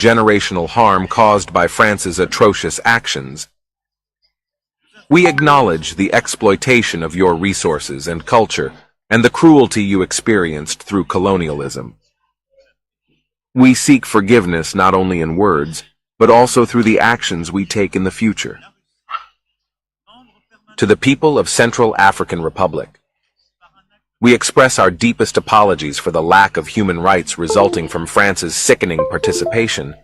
generational harm caused by France's atrocious actions. We acknowledge the exploitation of your resources and culture and the cruelty you experienced through colonialism. We seek forgiveness not only in words, but also through the actions we take in the future. To the people of Central African Republic, we express our deepest apologies for the lack of human rights resulting from France's sickening participation.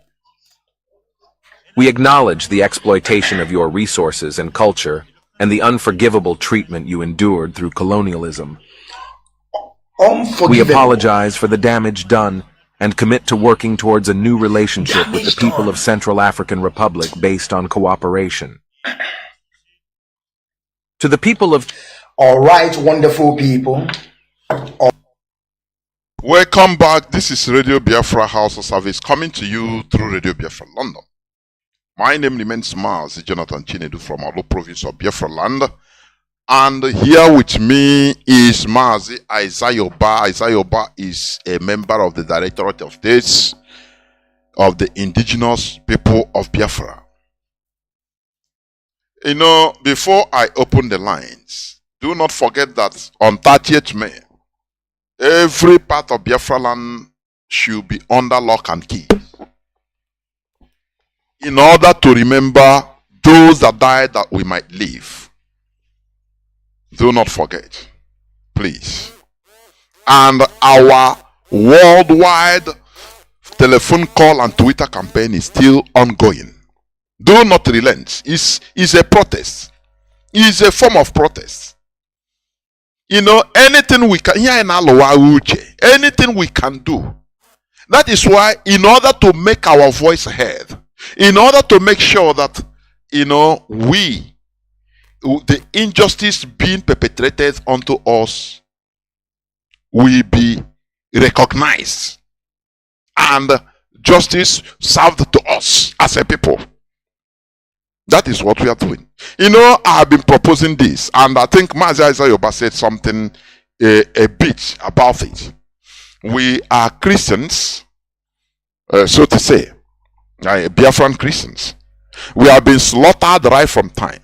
We acknowledge the exploitation of your resources and culture and the unforgivable treatment you endured through colonialism. We apologize for the damage done and commit to working towards a new relationship with the people of Central African Republic based on cooperation. To the people of... All right, wonderful people. Welcome back. This is Radio Biafra Hausa-Service coming to you through Radio Biafra London. My name remains Mazi Jonathan Chinedu from Alo province of Biafra land. And here with me is Mazi Isayoba. Isayoba is a member of the Directorate of States of the Indigenous People of Biafra. You know, before I open the lines, do not forget that on 30th May, every part of Biafra land should be under lock and key, in order to remember those that died that we might live. Do not forget, please. And our worldwide telephone call and Twitter campaign is still ongoing. Do not relent. It's a protest. It's a form of protest. You know, anything we can, anything we can do. That is why, in order to make our voice heard, in order to make sure that, you know, the injustice being perpetrated unto us will be recognized and justice served to us as a people. That is what we are doing. You know, I have been proposing this, and I think Mazi Isayoba said something a bit about it. We are Christians, so to say, Biafran Christians. We have been slaughtered right from time.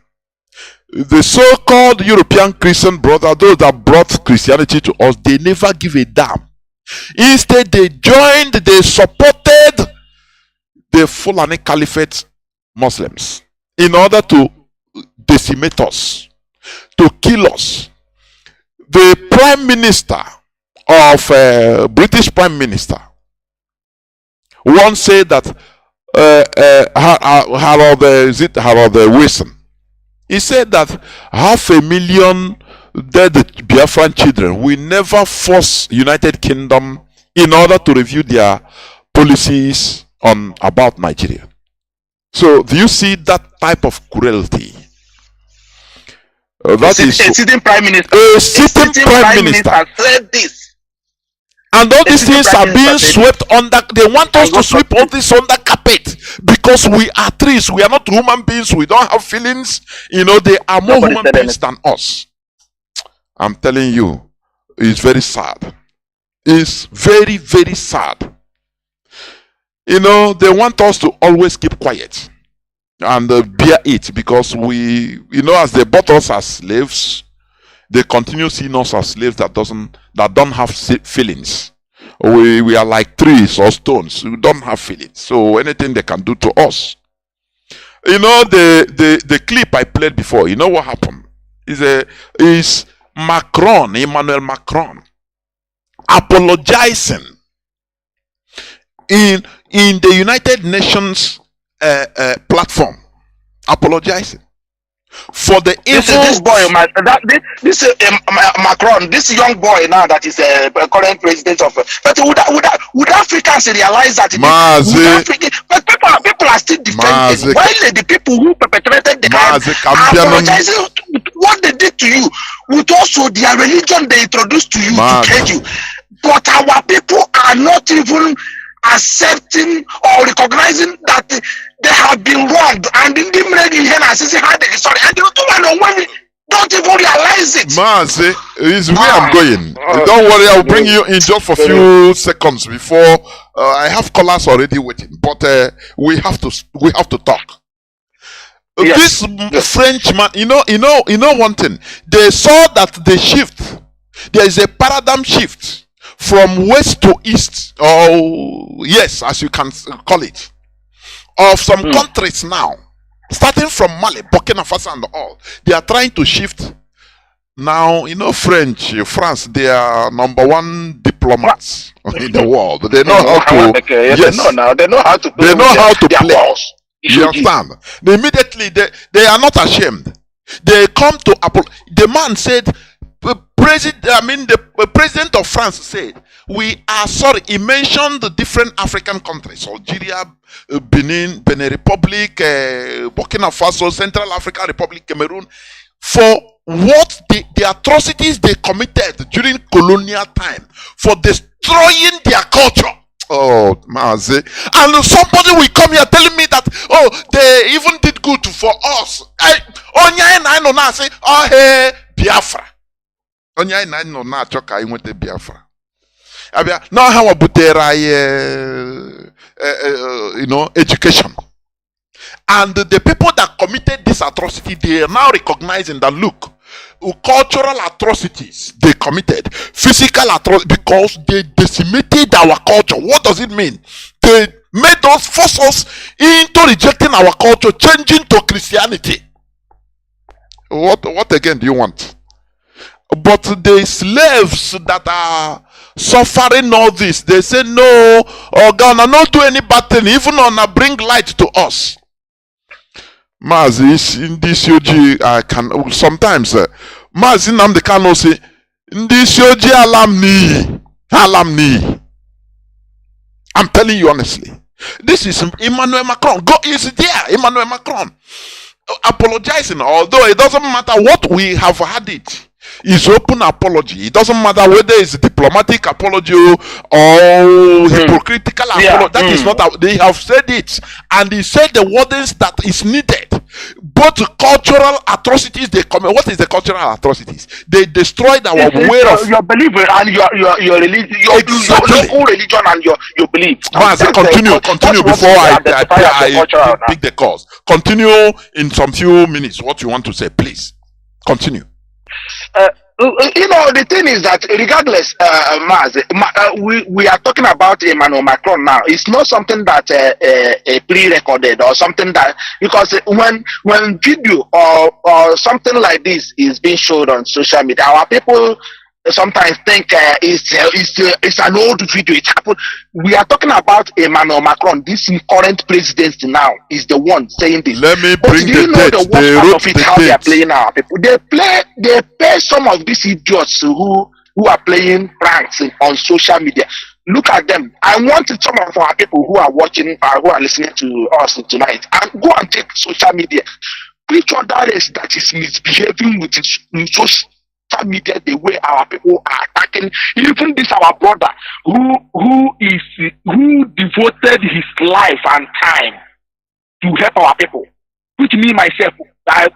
The so-called European Christian brother, those that brought Christianity to us, they never give a damn. Instead, they joined, they supported the Fulani Caliphate Muslims in order to decimate us, to kill us. The Prime Minister of British Prime Minister once said that Harold Wilson, he said that 500,000 dead Biafran children will never force United Kingdom in order to review their policies about Nigeria. So, do you see that type of cruelty? That is a sitting prime minister. A sitting prime minister said this. And all these things are being swept under. They want us to sweep all this under carpet because we are trees. We are not human beings. We don't have feelings. You know, they are more human beings than us. I'm telling you, it's very sad. It's very, very sad. You know, they want us to always keep quiet and bear it because we, you know, as they bought us as slaves, they continue seeing us as slaves that don't have feelings. We are like trees or stones. We don't have feelings. So anything they can do to us. You know, the clip I played before, you know what happened? Is Macron, Emmanuel Macron, apologizing in the United Nations platform, apologizing for the evil. This boy, Macron, this young boy now that is a current president of. But would Africans realize that? But people are still defending. While the people who perpetrated the crime are apologizing what they did to you, with also their religion they introduced to you to kill you. But our people are not even accepting or recognizing that they have been wronged, and in the sorry, and the don't even realize it. Mazi, is where I'm going. Don't worry, I'll bring you in just for a few seconds before I have callers already waiting. But we have to talk. Yes. This Frenchman, you know one thing. They saw that the shift. There is a paradigm shift from west to east, or yes, as you can call it, of some countries now. Starting from Mali, Burkina Faso and all, they are trying to shift. Now, France, they are number one diplomats in the world. They know how to. Yes, they know how to play. They know how to play. Balls. You understand? They immediately, they are not ashamed. They come to the man said, the president of France said, we are sorry. He mentioned the different African countries: Algeria, Benin Republic, Burkina Faso, Central African Republic, Cameroon, for what the atrocities they committed during colonial time, for destroying their culture. Oh, Mazi. And somebody will come here telling me that, oh, they even did good for us. I know now say, oh, hey, Biafra. I know now, choka, I went to Biafra. Now, how about education? And the people that committed this atrocity, they are now recognizing that, look, cultural atrocities they committed, physical atrocities, because they decimated our culture. What does it mean? They made us, force us into rejecting our culture, changing to Christianity. What again do you want? But the slaves that are suffering all this, they say, no, oh God, I not do any bad thing, even on bring light to us. Mazi, in this UG, I can sometimes Mazi Nnamdi Kanu say, in this UG alamni. I'm telling you honestly. This is Emmanuel Macron. Go is there, Emmanuel Macron. Apologizing, although it doesn't matter what we have had it. Is open apology. It doesn't matter whether it's a diplomatic apology or hypocritical apology. That is not how they have said it. And he said the wordings that is needed. Both cultural atrocities they commit. What is the cultural atrocities? They destroyed our way of your belief and your religion, your local religion and your belief. Continue before I pick the cause. Continue in some few minutes. What you want to say, please. Continue. The thing is that regardless, Mazi, we are talking about Emmanuel Macron now. It's not something that pre-recorded or something that, because when video or something like this is being showed on social media, our people sometimes think it's an old video. It happened. We are talking about Emmanuel Macron. This current president now is the one saying this. Let me bring the dates. They wrote how they are playing our people. They pay some of these idiots who are playing pranks on social media. Look at them. I want some of our people who are watching, who are listening to us tonight, and go and take social media. Which other race that is misbehaving with social media the way our people are attacking, even this our brother who devoted his life and time to help our people, which me myself,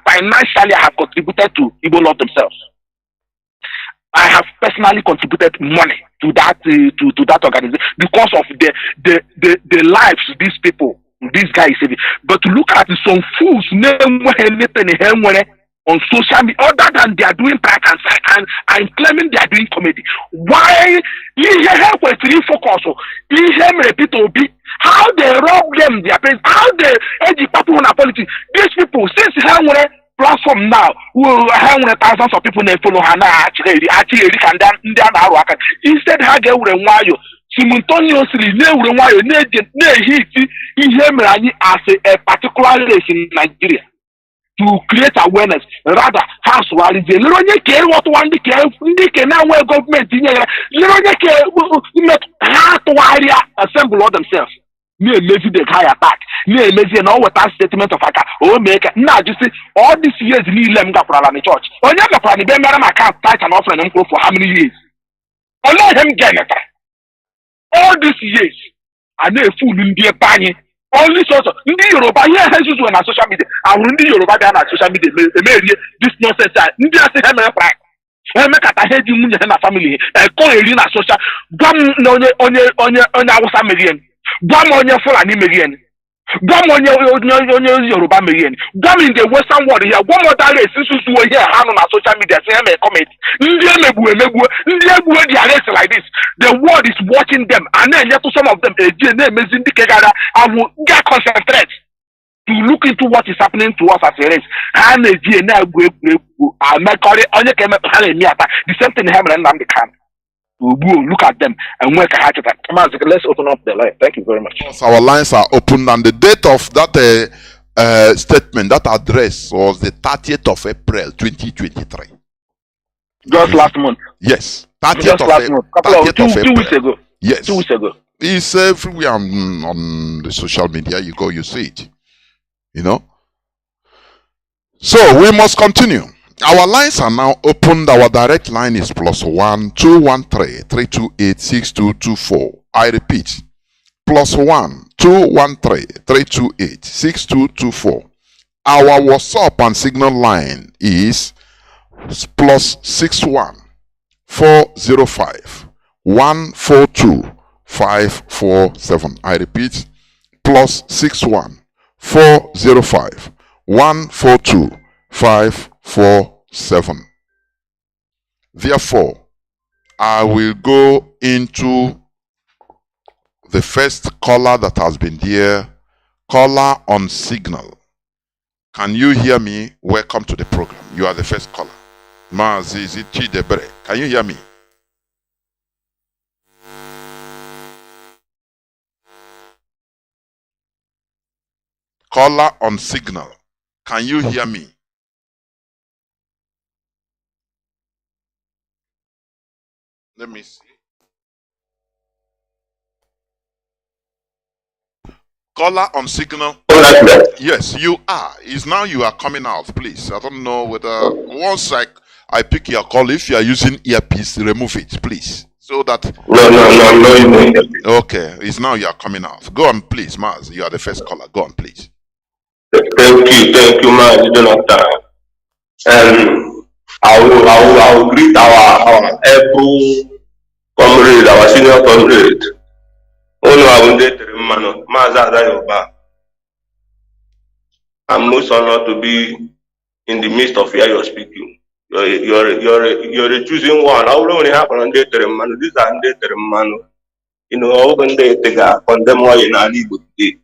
financially I have contributed to Igbo Love themselves. I have personally contributed money to that organization because of the lives these people, this guy is saving. But look at some fools on social media, other than they are doing prank and claiming they are doing comedy. Why? How they rob them their parents, how they educate people on politics. These people, since platform now, thousands of people they follow her now, actually instead simultaneously as a particular race in Nigeria. To create awareness, rather, house rallies. Little care what one care now where government little care assemble all themselves. Near lazy the high attack, near lazy and all with that statement of attack. Oh, make it now just see all these years need them go for the church. Oh, never for the Bemer account tight and offering them for how many years? Oh, let him get it. All these years, I know a fool in the banny. Only sort of ndị Yoruba here has used on social media. And ndị Yoruba they on social media this nonsense. Ndị asị ha mere pride. Ha make ata ha di munye ha na family. Ko eri na social. Gwam na onye Hausa merien. Gwam onye Fulani merien. Gwam onye Yoruba merien. Gwam in the Western world here. Gwam other race susu here ha no na social media say ha make comment. Ndị emegbu they arrest like this. The world is watching them, and then yet to some of them, amazing. I will get concentrate to look into what is happening to us as a race. And the same thing happening in the camp. Look at them and work hard at that. Let's open up the line. Thank you very much. Our lines are open, and the date of that statement, that address, was the 30th of April 2023. Just last month. Yes. 30th of April. 2 weeks ago. Yes. 2 weeks ago. It's everywhere on the social media. You go, you see it. You know? So we must continue. Our lines are now opened. Our direct line is +1 213 328 6224. I repeat, +1 213 328 6224. Our WhatsApp and Signal line is +61 405 142 547. I repeat, +61 405 142 547. Therefore, I will go into the first caller that has been there. Caller on Signal. Can you hear me? Welcome to the program. You are the first caller. Mazi, is it Chidebre? Can you hear me? Caller on Signal. Can you hear me? Let me see. Caller on Signal. Yes, you are. It's now you are coming out, please. I don't know whether once I pick your call, if you are using earpiece, remove it, please. So that No. okay, it's now you are coming out. Go on, please, Maz. You are the first caller. Go on, please. Thank you, Mazi, Jonathan. I will greet our April comrade, our senior comrade. I'm most honored to be in the midst of where you're speaking. You're a choosing one. I will only happen on this and that. You know, I will take a condemn why in our legal today.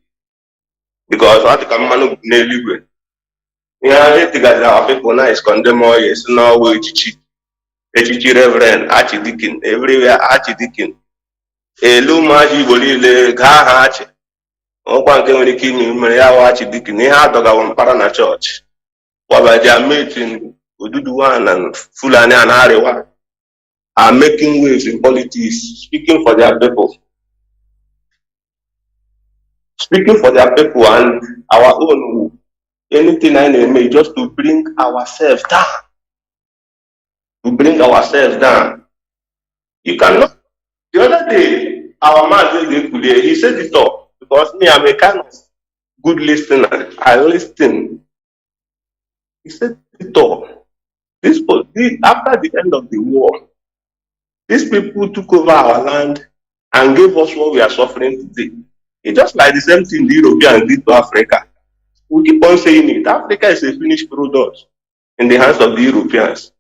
Because what can man nearly yeah, I think our people now is condemn why is now with Reverend Archdeacon, everywhere Archdeacon. A Lumaji Bolile Gahachi. One can only kill me, Maria Archdeacon. He had dog on Parana Church. While they are meeting Ududuan and Fulani and Arewa are making waves in politics, speaking for their people. Speaking for their people and our own, anything I may just to bring ourselves down. To bring ourselves down. You cannot. The other day, our man he said it all because me, I'm a kind of good listener. I listen. He said it all. After the end of the war, these people took over our land and gave us what we are suffering today. It's just like the same thing the Europeans did to Africa. We keep on saying it. Africa is a finished product in the hands of the Europeans.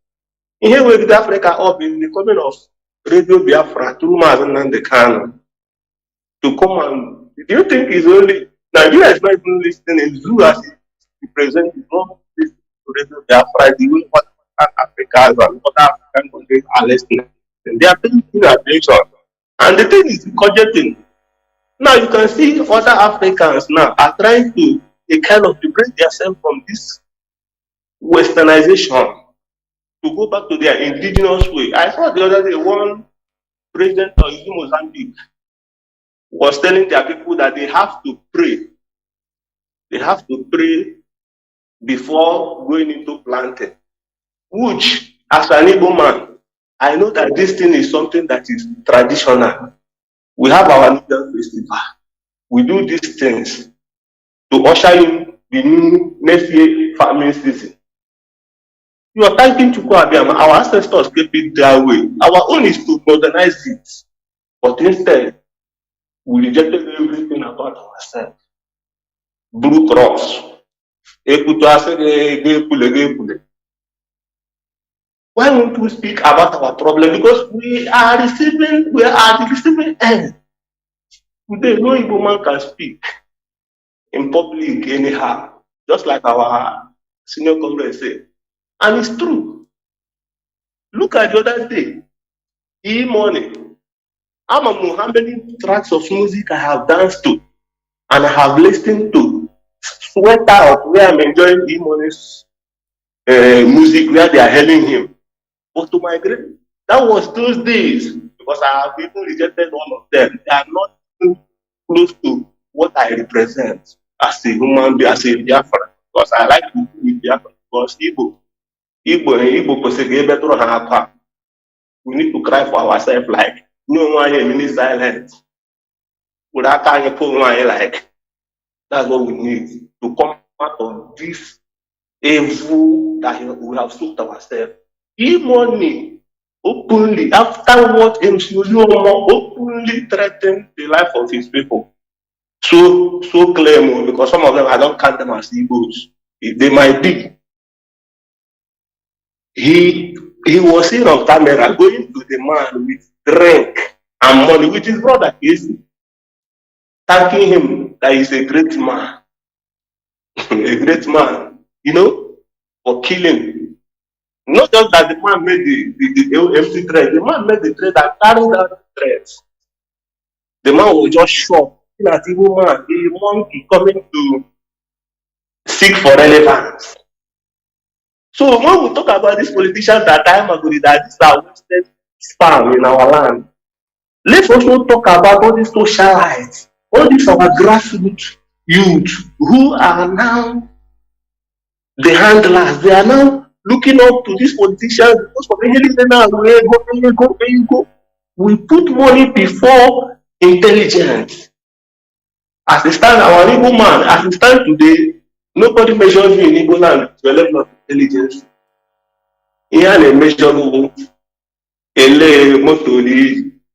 In here we get Africa up in the coming of Radio Biafra through Mazi and Kanu to come and. Do you think it's only Nigeria is not even listening? It's Zoo as he presents is not listening to Radio Biafra. The way what Africans and other African countries are listening. They are paying attention. And the thing is cogitating. Now you can see other Africans now are trying to kind of liberate themselves from this westernization to go back to their indigenous way. I saw the other day one president of Mozambique was telling their people that they have to pray. They have to pray before going into planting. Which, as an Igbo man, I know that this thing is something that is traditional. We have our New Year festival. We do these things. to usher in the new next year farming season. You are thanking Chukwuabiama. Our ancestors kept it their way. Our own is to modernize it. But instead, we rejected everything about ourselves. Blue Cross. Why won't we speak about our problem? Because we are at the receiving end. Today, no Igbo man can speak in public anyhow, just like our senior comrade said. And it's true. Look at the other day, e-money. I don't know how many tracks of music I have danced to and I have listened to. Sweater of where I'm enjoying e-money's music, where they are hailing him. But to my great, that was those days, because I have even rejected all of them. They are not close to what I represent as a human being, as a Biafra. Because I like to be Biafra. Because Igbo, we need to cry for ourselves like, no one is silent. Without time, like, that's what we need to come out of this evil that we have soaked ourselves. E-money openly, after what MC openly threatened the life of his people. So clear, because some of them, I don't count them as Igbos. They might be. He was seen on camera going to the man with drink and money, with his brother Casey, thanking him that he's a great man. A great man, for killing. Not just that the man made the empty threat, the man made the threat that carried out the threat. The man was just shocked. That evil man, a monkey coming to seek for relevance. So when we talk about these politicians that time ago that these are wasted sperm in our land, let's also talk about all these socialites, all these our grassroots youth who are now the handlers. They are now looking up to these politicians because of the we put money before intelligence. As it stands, our Igbo man, as it stands today, nobody measures me in Igbo land to a level of intelligence. He had a measurable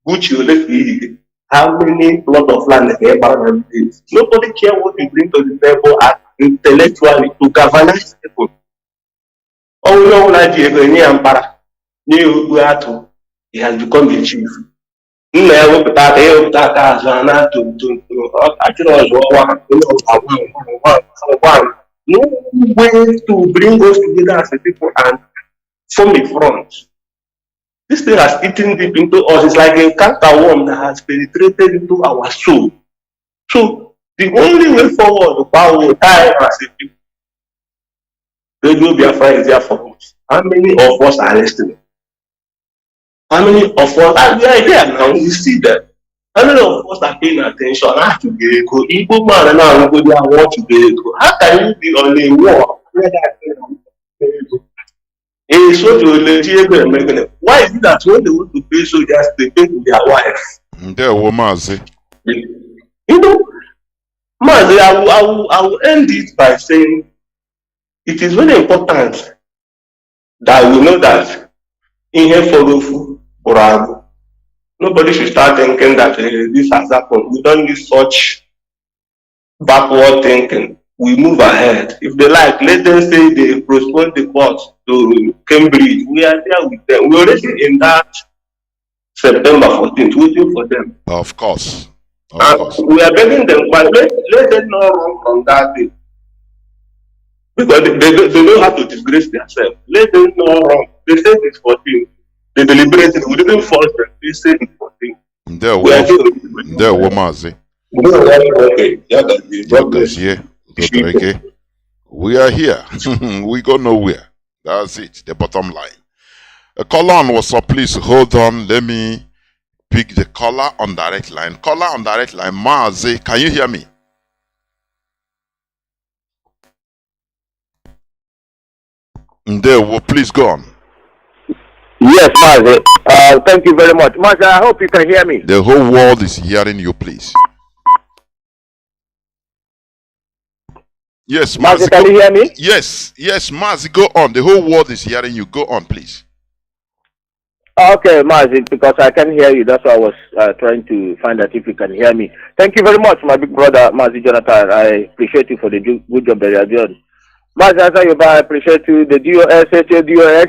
Gucci, how many plot of land they have. Nobody cares what you bring to the table as intellectually to galvanize people. Oh, no, he has become the chief. No way to bring us together as a people and form a front. This thing has eaten deep into us. It's like a canker worm that has penetrated into our soul. So the only way forward, the power time as a people, Radio Biafra is there for us. How many of us are listening? How many of us, and we are here now, we see them. How many of us are paying attention? Igbo man now nobody want to go. How can you be on a war? Why is it that when they want to pay soldiers, they pay to their wives? Mazi, Mazi, I will end it by saying it is very important that we know that in here for nobody should start thinking that this has happened. We don't need such backward thinking. We move ahead. If they like, let them say they postpone the court to Cambridge. We are there with them. We're already in that September 14th, waiting for them. Of course. We are begging them, but let them not run from that day. Because they know how to disgrace themselves. Let them not run. They said it's 14. They deliberated. We didn't force them. They said it's 14. Mazi. We are here. We go nowhere. That's it. The bottom line. A caller on WhatsApp, please hold on. Let me pick the caller on direct line. Caller on direct line. Mazi, can you hear me? Please go on. Yes, Mazi. Thank you very much. Mazi, I hope you can hear me. The whole world is hearing you, please. Yes, Mazi, can you hear me? Yes, Mazi, go on. The whole world is hearing you. Go on, please. Okay, Mazi, because I can hear you. That's why I was trying to find out if you can hear me. Thank you very much, my big brother, Mazi Jonathan. I appreciate you for the good job that you are doing. Mazi Azayoba, I appreciate you, the DOS, DOS,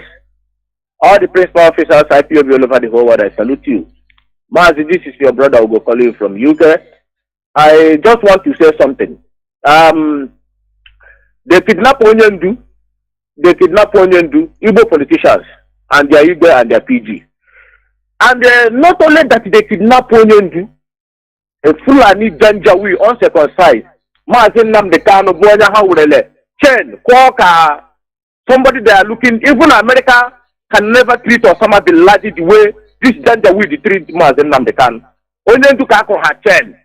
all the principal officers, IPOB all over the whole world. I salute you. Mazi, this is your brother who will call you from UK. I just want to say something. They kidnap Onyendu, Igbo politicians, and their Igbo and their PG. And not only that they kidnap Onyendu, a Fulani Janjawi uncircumcised, Mazi Nnamdi Kanu, Bonya Haurele, Chen, Kwaka, somebody they are looking, even America can never treat Osama bin Laden the way this Janjawi treat Mazi Nnamdi Kanu. Onyendu Kako ha Chen.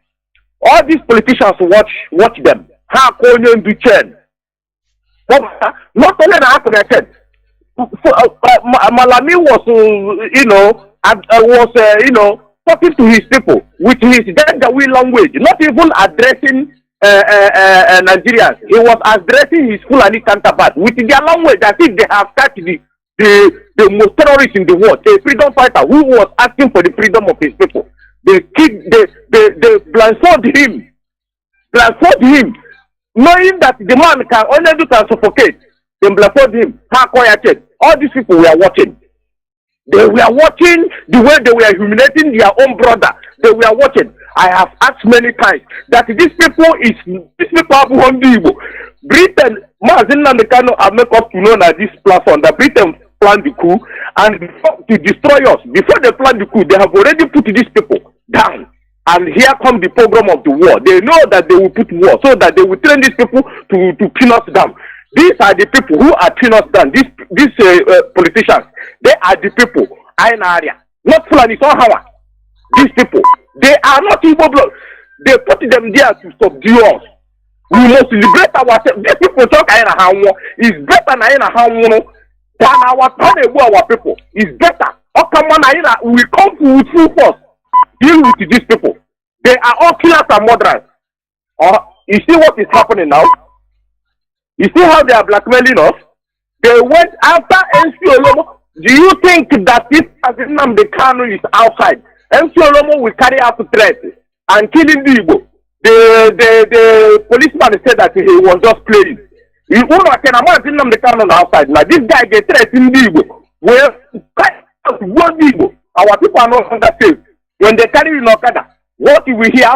All these politicians watch them. Ha Onyendu Chen. Not only that, Malami was, talking to his people with his Janjawi language, not even addressing Nigerians. He was addressing his Fulani counterpart with their language as if they have touched the most terrorists in the world, a freedom fighter who was asking for the freedom of his people. They blindfold him. Knowing that the man can only do can suffocate, they blindfold him. All these people were watching. They were watching the way they were humiliating their own brother. They were watching. I have asked many times that these people have won the Igbo. Britain, Mazi Nnamdi Kanu have made us to know that this platform, that Britain planned the coup and to destroy us. Before they planned the coup, they have already put these people down. And here comes the program of the war. They know that they will put war so that they will train these people to pin us down. These are the people who are pinning us down. These politicians, they are the people. Area, not Fulani, not Hawa. These people, they are not Igbo blood. They put them there to subdue us. We must liberate ourselves. These people talk is better than our people. It's better. We come with full force. Deal with these people. They are all killers and murderers. You see what is happening now? You see how they are blackmailing us? They went after MC Olomo. Do you think that if Nnamdi Kanu is outside, MC Olomo will carry out threats and killing the Igbo? The policeman said that he was just playing. Outside. Now this guy gets threatened the Igbo. Our people are not under safe. When they carry in Okada, what we hear,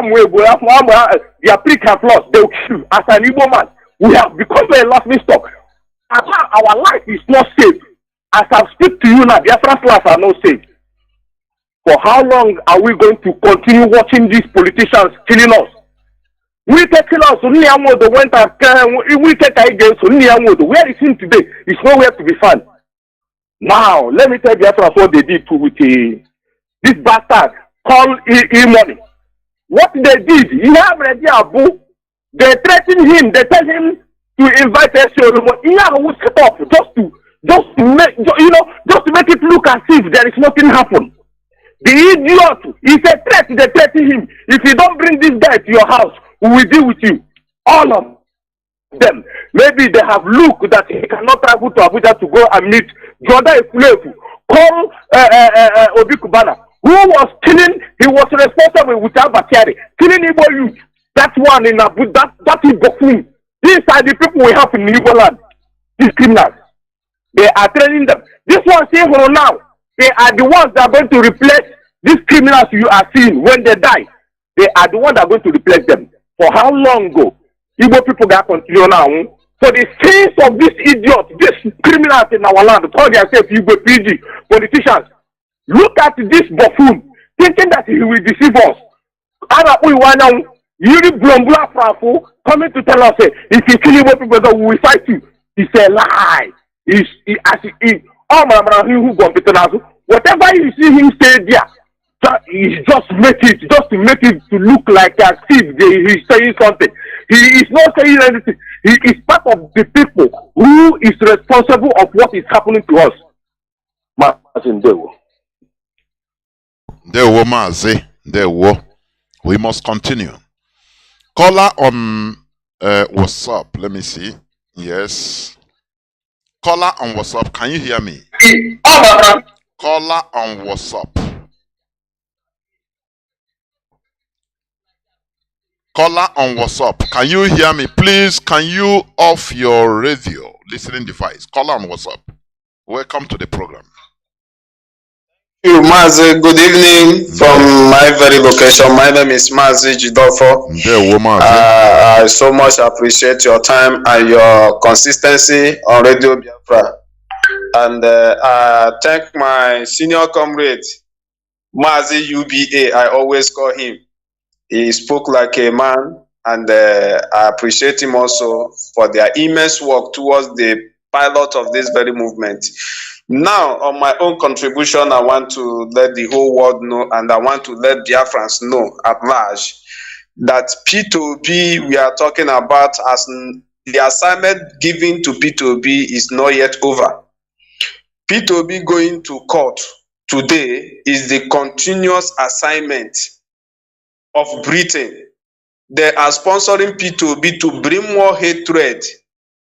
their prick have lost, they will kill. As an Igbo man, we have become a laughing stock. Our life is not safe. As I speak to you now, Biafrans' lives are not safe. For how long are we going to continue watching these politicians killing us? We take kill us, the winter, we take against where is him today? It's nowhere to be found. Now, let me tell Biafrans what they did with this bastard called E-Money. What they did, he have already a book. They threaten him, they tell him to invite Olomo. He will set up just to make it look as if there is nothing happen. The idiot, it's a threat, they threaten him. If you don't bring this guy to your house, we will deal with you. All of them. Maybe they have looked that he cannot travel to Abuja to go and meet Jordan Efulefu. Call Obi Kubana, who was killing, he was responsible with Abatiari, killing Igbo youth. That one in Abuja, that is buffoon. These are the people we have in Igbo land. These criminals. They are training them. This one say for now, they are the ones that are going to replace these criminals you are seeing when they die. They are the ones that are going to replace them. For how long ago? Igbo people got continue now. For the sins of this idiot, these criminals in our land, call themselves Igbo PG, politicians. Look at this buffoon, thinking that he will deceive us. Coming to tell us, if you kill Igbo people, we will fight you. It's a lie. Whatever you see him say there, he just make it to look like as if he is saying something. He is not saying anything. He is part of the people who is responsible of what is happening to us. Mazi. We must continue. Caller on What's up? Let me see. Yes. Caller on WhatsApp. Can you hear me? Caller on WhatsApp. Caller on WhatsApp. Can you hear me? Please, can you off your radio listening device? Caller on WhatsApp. Welcome to the program. You, Mazi, good evening from my very location. My name is Mazi Jidofo. I so much appreciate your time and your consistency on Radio Biafra. And I thank my senior comrade, Mazi UBA. I always call him. He spoke like a man, and I appreciate him also for their immense work towards the pilot of this very movement. Now, on my own contribution, I want to let the whole world know, and I want to let Biafrans know at large that P2B we are talking about as the assignment given to P2B is not yet over. P2B going to court today is the continuous assignment of Britain. They are sponsoring P2B to bring more hatred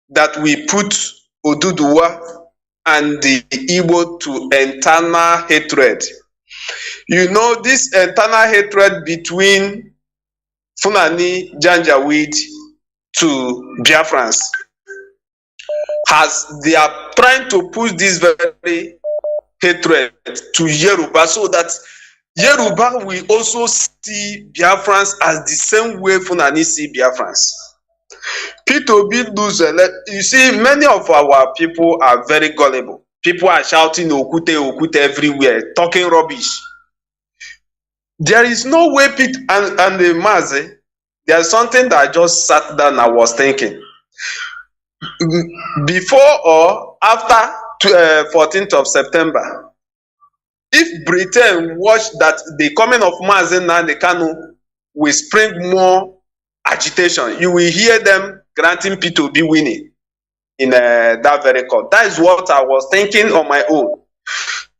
that we put Oduduwa and the Igbo to internal hatred. You know, this internal hatred between Fulani Janjaweed to Biafrans they are trying to push this very hatred to Yoruba so that Yoruba will also see Biafrans as the same way Fulani see Biafrans. P2B lose you see, many of our people are very gullible. People are shouting Okute, Okute everywhere, talking rubbish. There is no way and the Mazi, there's something that I just sat down and I was thinking. Before or after 14th of September, if Britain watched that the coming of Mazi Nnamdi Kanu will spring more agitation, you will hear them granting P2B winning in that very court. That is what I was thinking on my own.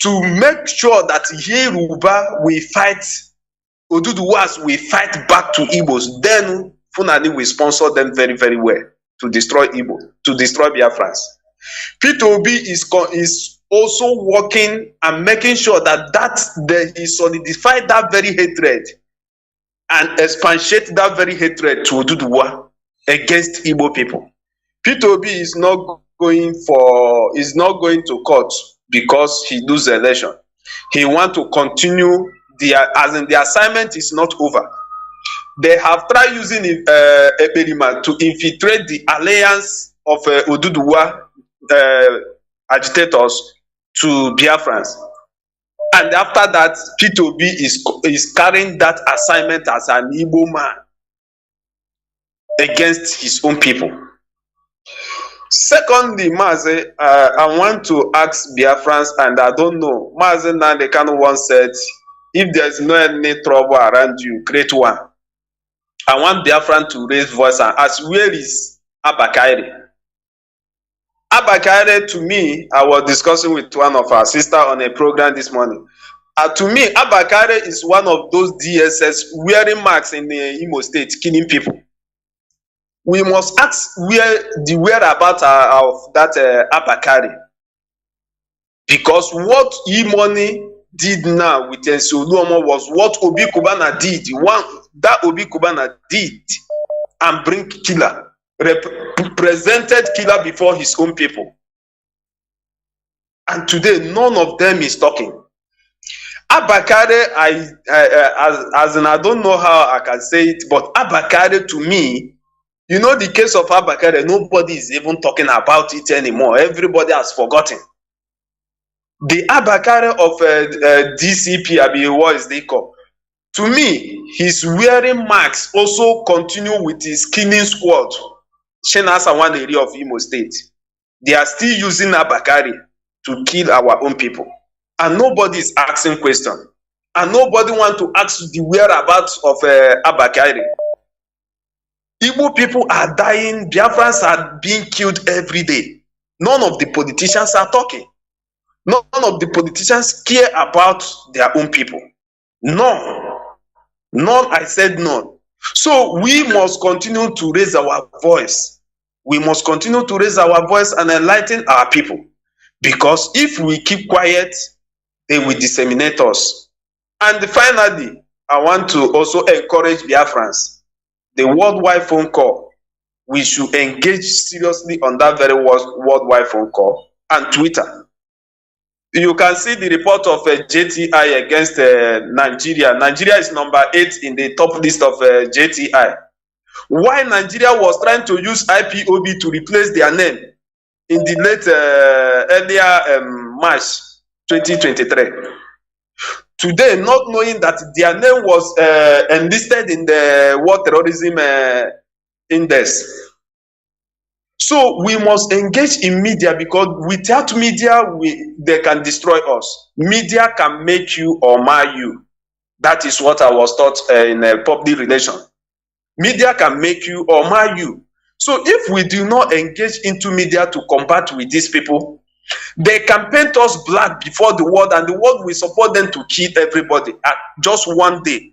To make sure that Yoruba will fight, Oduduwas will fight back to Igbos, then Fulani will sponsor them very, very well to destroy Igbo, to destroy Biafrans. P2B is also working and making sure that he solidify that very hatred and expatiate that very hatred to Oduduwa against Igbo people. P2B is not going to court because he lose the election. He want to continue as in the assignment is not over. They have tried using Eberima to infiltrate the alliance of Oduduwa agitators to Biafrans. And after that, P2B is carrying that assignment as an Igbo man against his own people. Secondly, Mazi, I want to ask Biafrans, and I don't know, Mazi Nnamdi Kanu once said, if there's no any trouble around you, create one. I want Biafran to raise voice and ask, where is Abakaire? Abakaire, to me, I was discussing with one of our sisters on a program this morning. To me, Abakaire is one of those DSS wearing marks in the Imo State, killing people. We must ask where the whereabouts of that Abakaire. Because what E-Money did now with Nsoluomo was what Obi Kubana did. That Obi Kubana did and bring killer, presented killer before his own people. And today, none of them is talking. Abakaire, as in I don't know how I can say it, but Abakaire to me, you know the case of Abakaire, nobody is even talking about it anymore. Everybody has forgotten. The Abakaire of DCP, what is they call? To me, he's wearing marks, also continue with his killing squad. Shenasa, one area of Imo State. They are still using Abakaire to kill our own people. And nobody is asking questions. And nobody wants to ask the whereabouts of Abakaire. Igbo people are dying. Biafrans are being killed every day. None of the politicians are talking. None of the politicians care about their own people. None. None, I said none. So we must continue to raise our voice. We must continue to raise our voice and enlighten our people. Because if we keep quiet, they will disseminate us. And finally, I want to also encourage Biafrans. The worldwide phone call, we should engage seriously on that very worldwide phone call and Twitter. You can see the report of JTI against Nigeria. Nigeria is number 8 in the top list of JTI. Why Nigeria was trying to use IPOB to replace their name in the late earlier March 2023. Today, not knowing that their name was enlisted in the World Terrorism Index. So we must engage in media, because without media, they can destroy us. Media can make you or mar you. That is what I was taught in public relations. Media can make you or mar you. So if we do not engage into media to combat with these people, they can paint us black before the world, and the world will support them to kill everybody at just one day.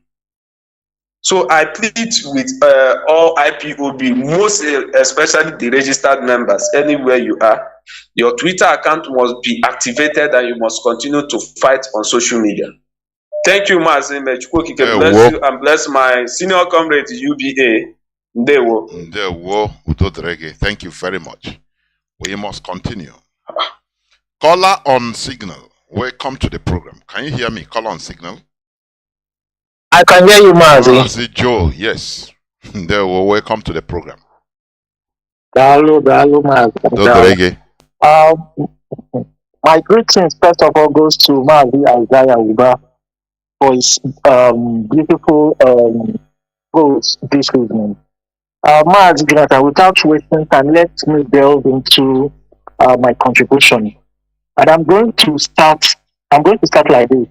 So I plead with all IPOB, most especially the registered members, anywhere you are, your Twitter account must be activated and you must continue to fight on social media. Thank you, Mazi. Bless you and bless my senior comrade UBA. Thank you very much. We must continue. Caller on signal. Welcome to the program. Can you hear me? Caller on signal. I can hear you, Mazi. Mazi Joe, yes. Welcome to the program. Hello, Mazi. My greetings, first of all, goes to Mazi Isaiah Uba for his beautiful goals this evening. Mazi, without wasting time, let me delve into my contribution. And I'm going to start like this.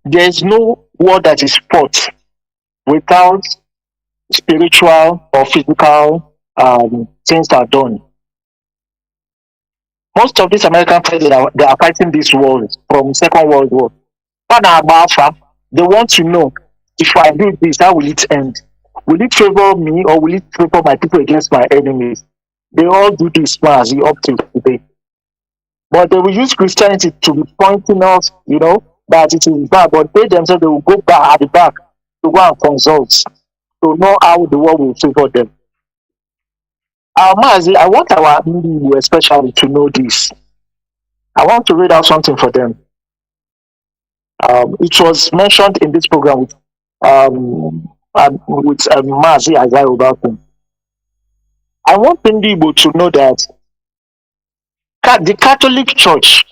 There is no war that is fought without spiritual or physical things are done. Most of these American presidents, they are fighting these wars from Second World War. They want to know, if I do this, how will it end? Will it favor me or will it favor my people against my enemies? They all do this Mazi up to today. But they will use Christianity to be pointing out, that it is bad. But they themselves, they will go back at the back to go and consult to know how the world will favor them. Mazi, I want our media especially to know this. I want to read out something for them. It was mentioned in this program with Mazi Isaiah Uba. I want people to know that the Catholic Church,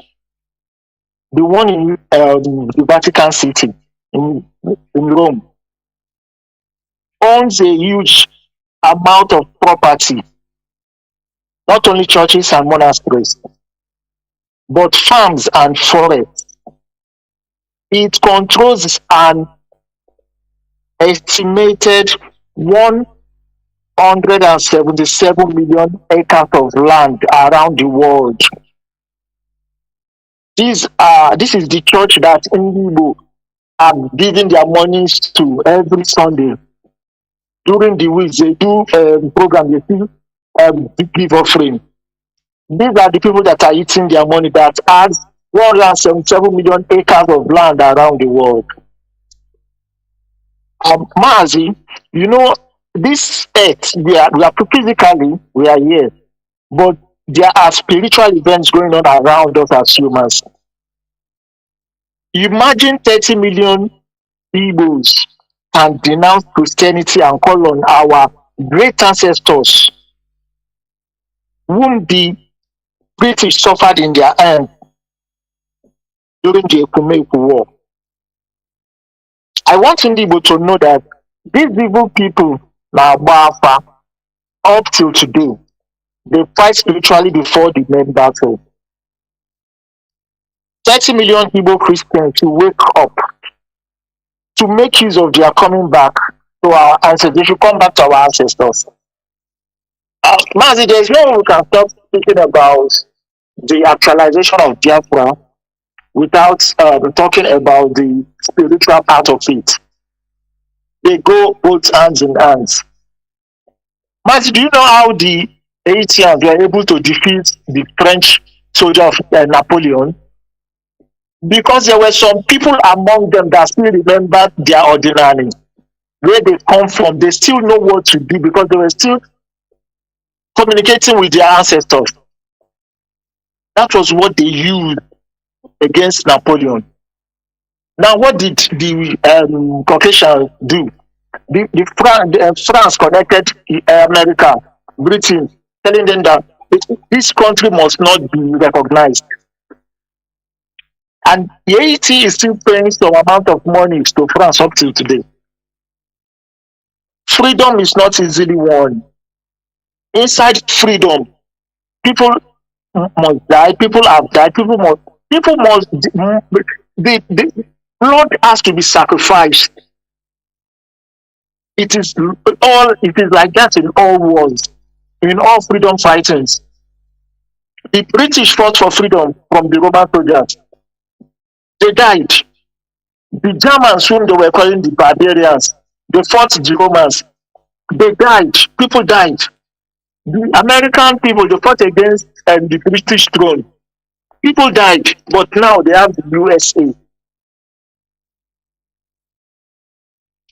the one in the Vatican City, in Rome, owns a huge amount of property, not only churches and monasteries, but farms and forests. It controls an estimated 177 million acres of land around the world. This is the church that Indigo are giving their monies to every Sunday. During the week, they do program, they do big give offering. These are the people that are eating their money, that has 177 million acres of land around the world. Mazi, this earth, we are physically, we are here, but there are spiritual events going on around us as humans. Imagine 30 million people can denounce Christianity and call on our great ancestors whom the British suffered in their hand during the Ekumeku War. I want Indigo to know that these evil people, now Biafra, up till today, they fight spiritually before the main battle. 30 million Igbo Christians to wake up, to make use of their coming back to our ancestors. They should come back to our ancestors. Mazi, there is no way we can stop speaking about the actualization of Biafra without talking about the spiritual part of it. they go both hands in hands. Mazi, do you know how the Haitians were able to defeat the French soldier of Napoleon? Because there were some people among them that still remember their ordinary, where they come from. They still know what to do because they were still communicating with their ancestors. That was what they used against Napoleon. Now, what did the Caucasians do? France connected America, Britain, telling them that this country must not be recognized. And Haiti is still paying some amount of money to France up till today. Freedom is not easily won. Inside freedom, people must die, people have died, people must, the blood has to be sacrificed. It is like that in all wars, in all freedom fightings. The British fought for freedom from the Roman soldiers. They died. The Germans, whom they were calling the barbarians, they fought the Romans. They died. People died. The American people, they fought against the British throne. People died, but now they have the USA.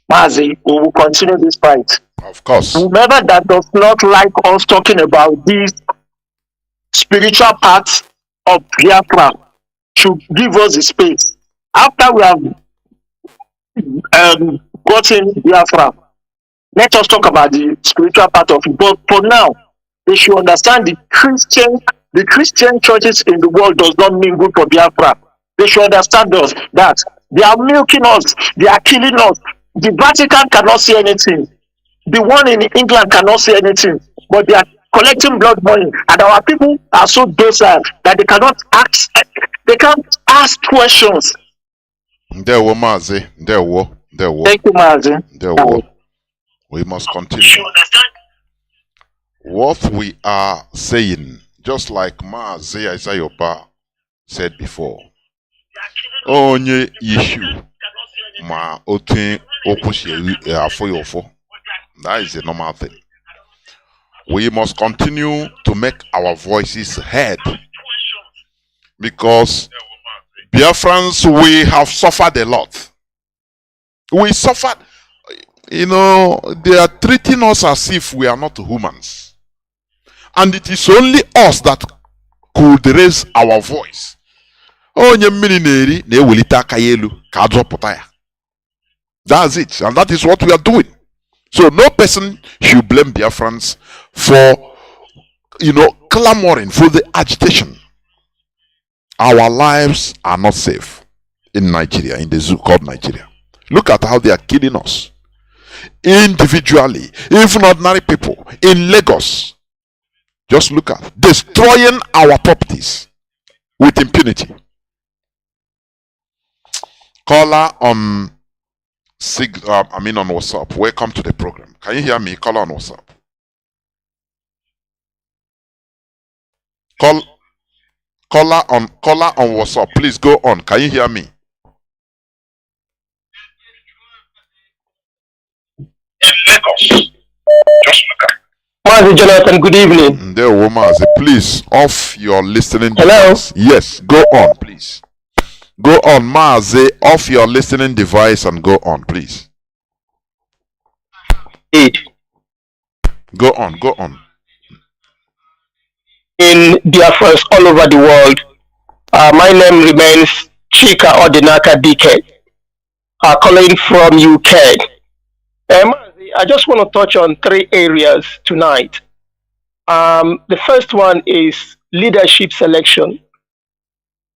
Mazi, we will continue this fight. Of course. Whoever that does not like us talking about these spiritual parts of Biafra should give us the space. After we have gotten Biafra, let us talk about the spiritual part of it. But for now, they should understand the Christian churches in the world does not mean good for Biafra. They should understand us that they are milking us, they are killing us. The Vatican cannot see anything. The one in England cannot see anything. But they are collecting blood money, and our people are so docile that they cannot ask. They can't ask questions. There were Mazi. There were. Thank you, Mazi. There were. We must continue. What we are saying, just like Mazi Isayopa said before, onye issue ma otin okushi afoyofo. That is a normal thing. We must continue to make our voices heard, because Biafrans, we have suffered a lot. We suffered, they are treating us as if we are not humans. And it is only us that could raise our voice. That's it, and that is what we are doing. So no person should blame Biafrans for, clamoring for the agitation. Our lives are not safe in Nigeria, in the zoo called Nigeria. Look at how they are killing us. Individually, even ordinary people in Lagos. Just look at destroying our properties with impunity. Caller on on WhatsApp. Welcome to the program. Can you hear me? Caller on WhatsApp. Caller on WhatsApp. Please go on. Can you hear me? Mazi Jonathan, good evening. There, Mazi. Please off your listening Hello? device. Yes, go on, please. Go on, Mazi. Off your listening device and go on, please. Go on. In Biafrans all over the world, my name remains Chika Odinaka DK, calling from UK. Mazi, I just want to touch on 3 areas tonight. The first one is leadership selection,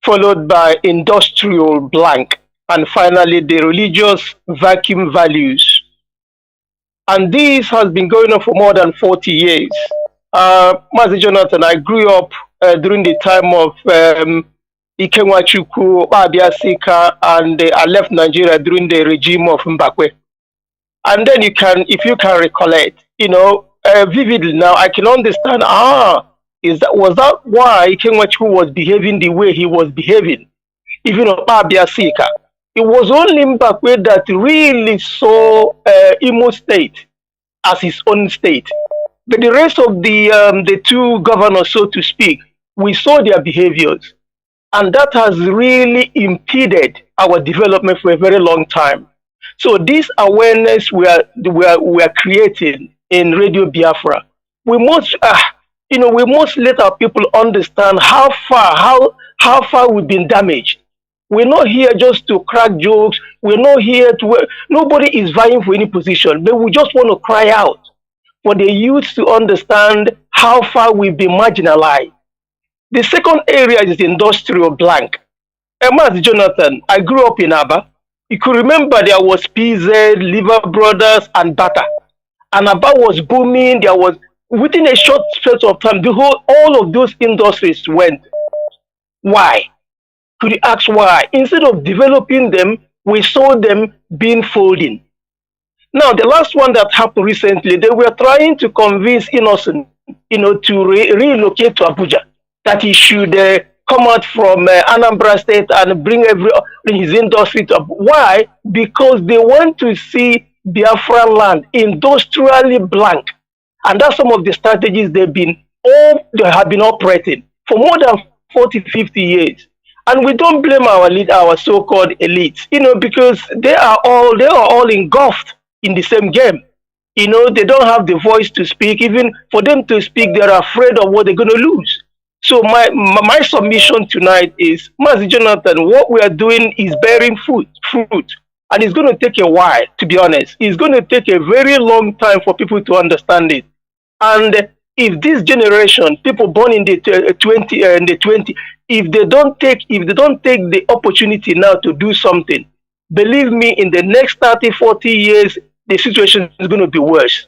followed by industrial blank, and finally the religious vacuum values. And this has been going on for more than 40 years. Mazi Jonathan, I grew up during the time of Ikenwachukwu, Abiasika, and I left Nigeria during the regime of Mbakwe. And then if you can recollect, vividly now, I can understand, was that why Ikenwachukwu was behaving the way he was behaving, even of Abiasika? It was only Mbakwe that really saw Imo State as his own state. But the rest of the two governors, so to speak, we saw their behaviors. And that has really impeded our development for a very long time. So this awareness we are creating in Radio Biafra, we must we must let our people understand how far we've been damaged. We're not here just to crack jokes. We're not here to. Nobody is vying for any position, but we just want to cry out for the youth to understand how far we've been marginalized. The second area is the industrial blank. Mazi Jonathan, I grew up in Aba. You could remember there was PZ, Liver Brothers, and Bata. And Aba was booming. There was, within a short space of time, all of those industries went. Why? Could you ask why? Instead of developing them, we saw them being folding. Now, the last one that happened recently, they were trying to convince Innocent, to relocate to Abuja, that he should come out from Anambra State and bring his industry to Abuja. Why? Because they want to see Biafra land industrially blank. And that's some of the strategies they have been operating for more than 40, 50 years. And we don't blame our so-called elites, because they are all engulfed in the same game. They don't have the voice to speak. Even for them to speak, they're afraid of what they're going to lose. So my submission tonight is, Mazi Jonathan, what we are doing is bearing fruit. And it's going to take a while, to be honest. It's going to take a very long time for people to understand it. And if this generation, people born in the 20, if they don't take the opportunity now to do something, believe me, in the next 30, 40 years, the situation is going to be worse.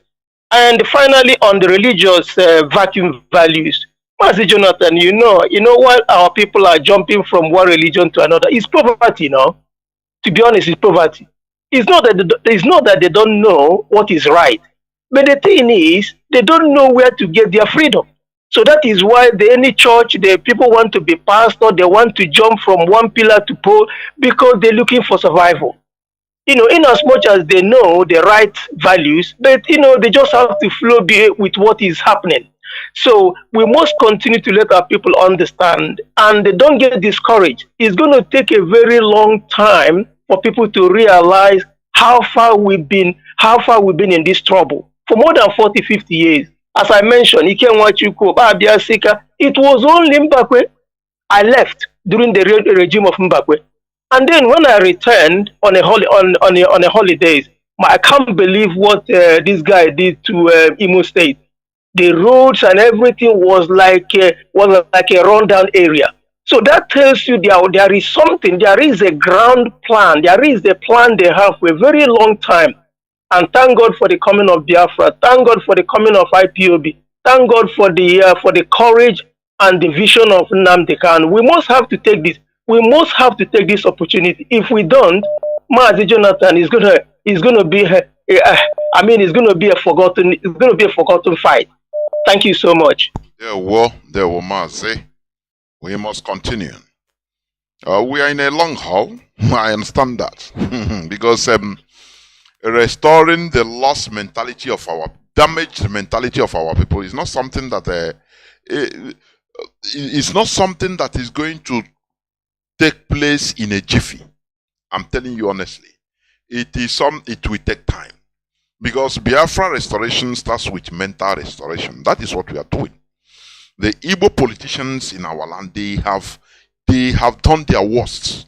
And finally, on the religious vacuum values, Mazi Jonathan, why our people are jumping from one religion to another? It's poverty, To be honest, it's poverty. It's not that they don't know what is right. But the thing is, they don't know where to get their freedom. So that is why any church, the people want to be pastor, they want to jump from one pillar to pole because they're looking for survival. In as much as they know the right values, but they just have to flow with what is happening. So we must continue to let our people understand, and they don't get discouraged. It's going to take a very long time for people to realize how far we've been in this trouble for more than 40, 50 years. As I mentioned, it was only Mbakwe I left during the regime of Mbakwe. And then when I returned on a holidays, I can't believe what this guy did to Imo State. The roads and everything was like a rundown area. So that tells you there is something, there is a ground plan, there is a plan they have for a very long time. And thank God for the coming of Biafra. Thank God for the coming of IPOB. Thank God for the courage and the vision of Nnamdi Kanu. We must have to take this. We must have to take this opportunity. If we don't, Mazi Jonathan is gonna be a forgotten fight. Thank you so much. There were Mazi. We must continue. We are in a long haul. I understand that because restoring the lost mentality of our damaged mentality of our people is not something that it's not something that is going to take place in a jiffy. I'm telling you honestly, it will take time, because Biafra restoration starts with mental restoration. That is what we are doing. The Igbo politicians in our land, they have done their worst.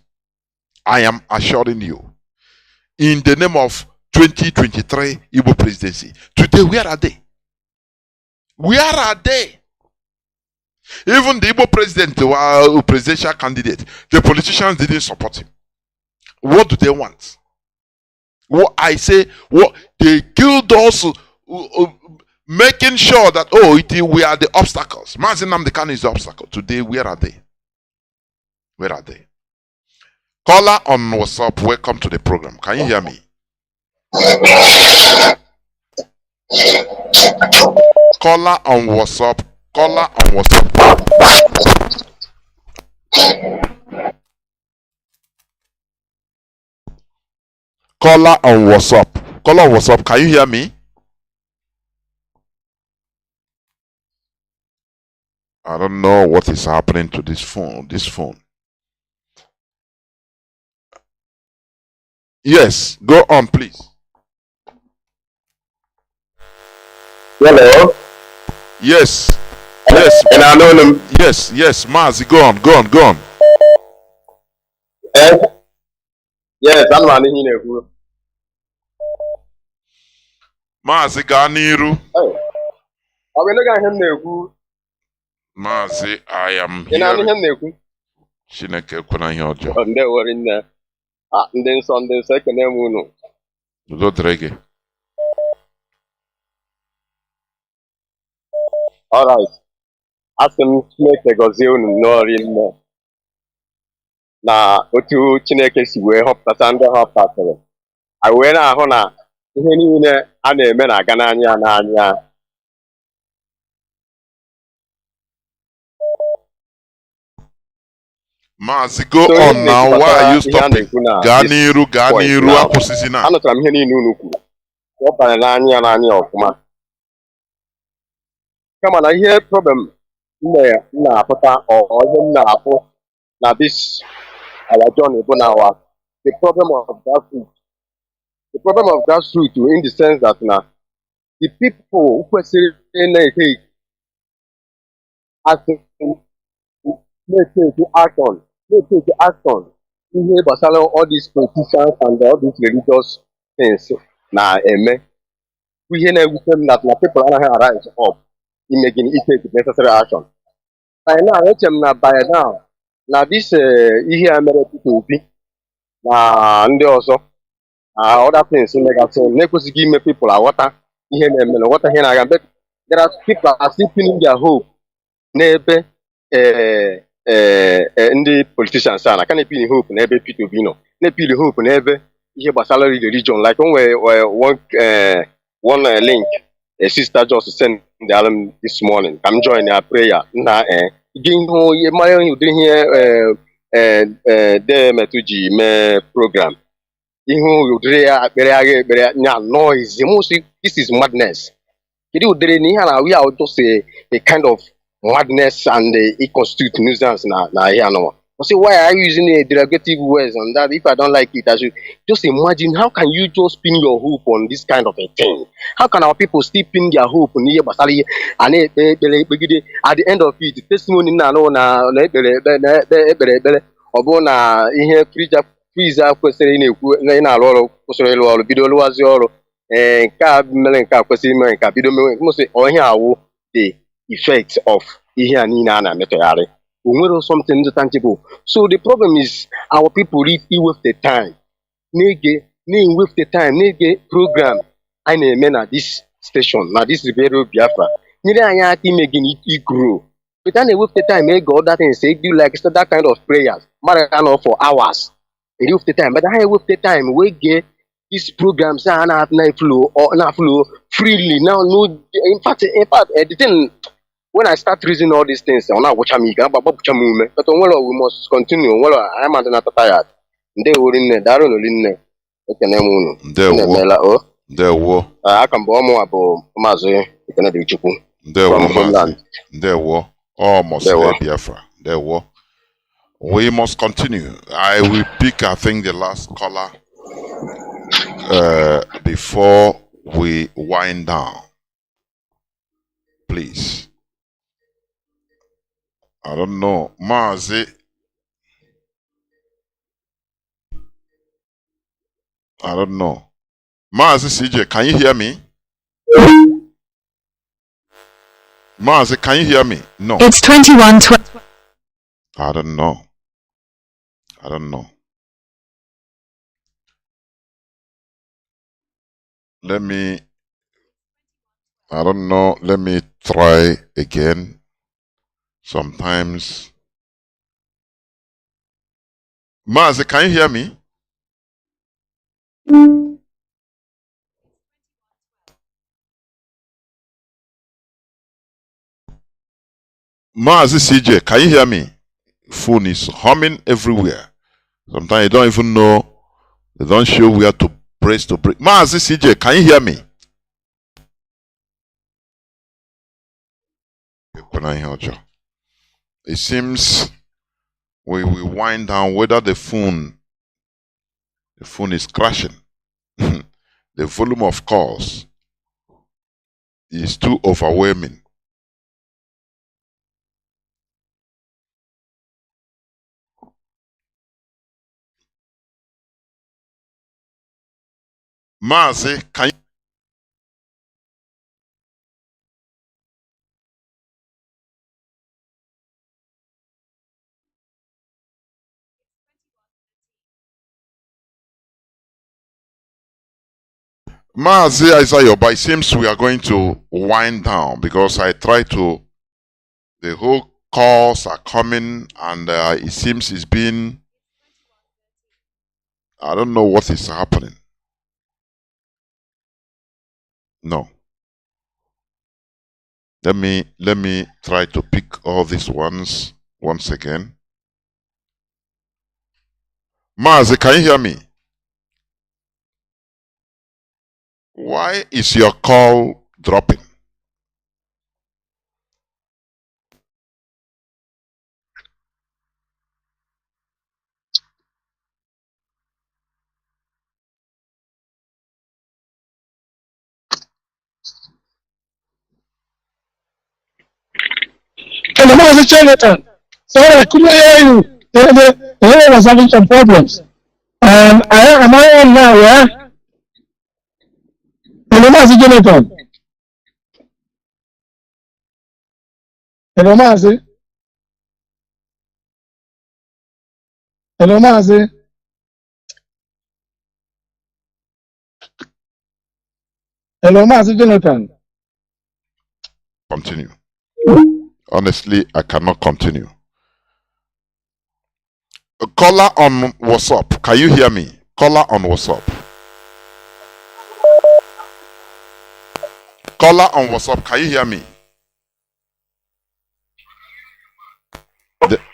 I am assuring you, in the name of 2023 Igbo presidency. Today, where are they? Where are they? Even the Igbo president, the presidential candidate, the politicians didn't support him. What do they want? What they killed us, making sure that we are the obstacles. Mazi Nnamdi Kanu is the obstacle. Today, where are they? Where are they? Caller on WhatsApp, welcome to the program. Can you hear me? Caller on WhatsApp. Caller on WhatsApp. Caller on WhatsApp. Caller on WhatsApp. Can you hear me? I don't know what is happening to this phone. Yes, go on, please. Hello. Yes. And I know them. Yes, Mazi, go on. Yes, I'm not in here. Mazi Ganiru. I will not him there. Mazi, I am here. And I'm here. Chineke kuna ihe ọjọọ. And they were in there. And then Sunday second name. Udo drege. All right. Asị m Chineke gọzie unu n'ọrụ nne na otu Chineke si wee họpụtata ndị họpụtatara a wee na-ahụ na ihe niile a na-eme na-aga n'anya Mazi, go on now. Why are you stopping? Gaa n'iru akwụsịsị na. Anụtara m ihe niile unu kwuru ọ bara n'anya ọfụma kama na ihe problem na-apụta ihe m na-apụ na this our journey bụ na the problem of grassroots in the sense that na the people kwesịrị na-take action ihe gbasara all these politicians and all these religious things na-eme ihe na-ewute m na people anaghị arise up imegine take necessary action. By now, by now, now this ihe a mere Obi na ndị ọzọ other things na-ekwesịghị ime people aghọta ihe na-eme na nghọta ihe na-aga but there are people are still pinning their hope n'ebe ndị politicians a na ka na-epin hope n'ebe Peter Obi nọ na-epin hope n'ebe ihe gbasara religion like one link a sister just sent the alarm this morning. I'm joining a prayer. Me program. Noise. This is madness. We are just a kind of madness and it constitutes nuisance. I say, why are you using a derogative words on that? If I don't like it, I should just imagine how can you just pin your hope on this kind of a thing? How can our people still pin their hope on here? And at the end of it, the testimony now ihe freezer kwesịrị na-arụ kwesịrị ịrụ ọrụ bido lụwazi ọrụ nke a mere nke a kwesịrị ime nke a bido mewe ihe awụ the effect of ihe a niile a na-emetụgharị. Something tangible. So the problem is our people really with the time. With the time, program I mean at this station, now this is very Biafra. It grow. But then with the time, God that and say do like that kind of prayers, marathon for hours. With the time, but I with the time we get these programs are not flow or not flow freely. Now no in fact the thing. When I start reasoning all these things, I'm not watching me, but we must continue. I'm not tired. They were in there, Daron in there. There were. I can bomb about Mazi. You cannot do Chuku. There were almost Biafra. There were. We must continue. I will pick, I think, the last caller before we wind down. Please. I don't know. Mazi. I don't know. Mazi CJ, can you hear me? Mazi, can you hear me? No. It's 21:20. I don't know. Let me try again. Sometimes. Mazi, can you hear me? Mazi CJ, can you hear me? Phone is humming everywhere. Sometimes you don't even know, they don't show where to brace to break. Mazi CJ, can you hear me? It seems we will wind down whether the phone is crashing. The volume of calls is too overwhelming. Mazi, can you? Mazi Isayoba, it seems we are going to wind down because I try to, the whole calls are coming and it seems it's been, I don't know what is happening. No. Let me try to pick all these ones once again. Mazi, can you hear me? Why is your call dropping? Hello, Mazi Jonathan. Sorry, I couldn't hear you. The area was having some problems. Am I on now, yeah? Hello, Mazi Jonathan. Hello, Mazi. Hello, Mazi. Hello, Mazi Jonathan. Continue. Honestly, I cannot continue. Caller on WhatsApp. Can you hear me? Caller on WhatsApp. Caller on WhatsApp. Can you hear me?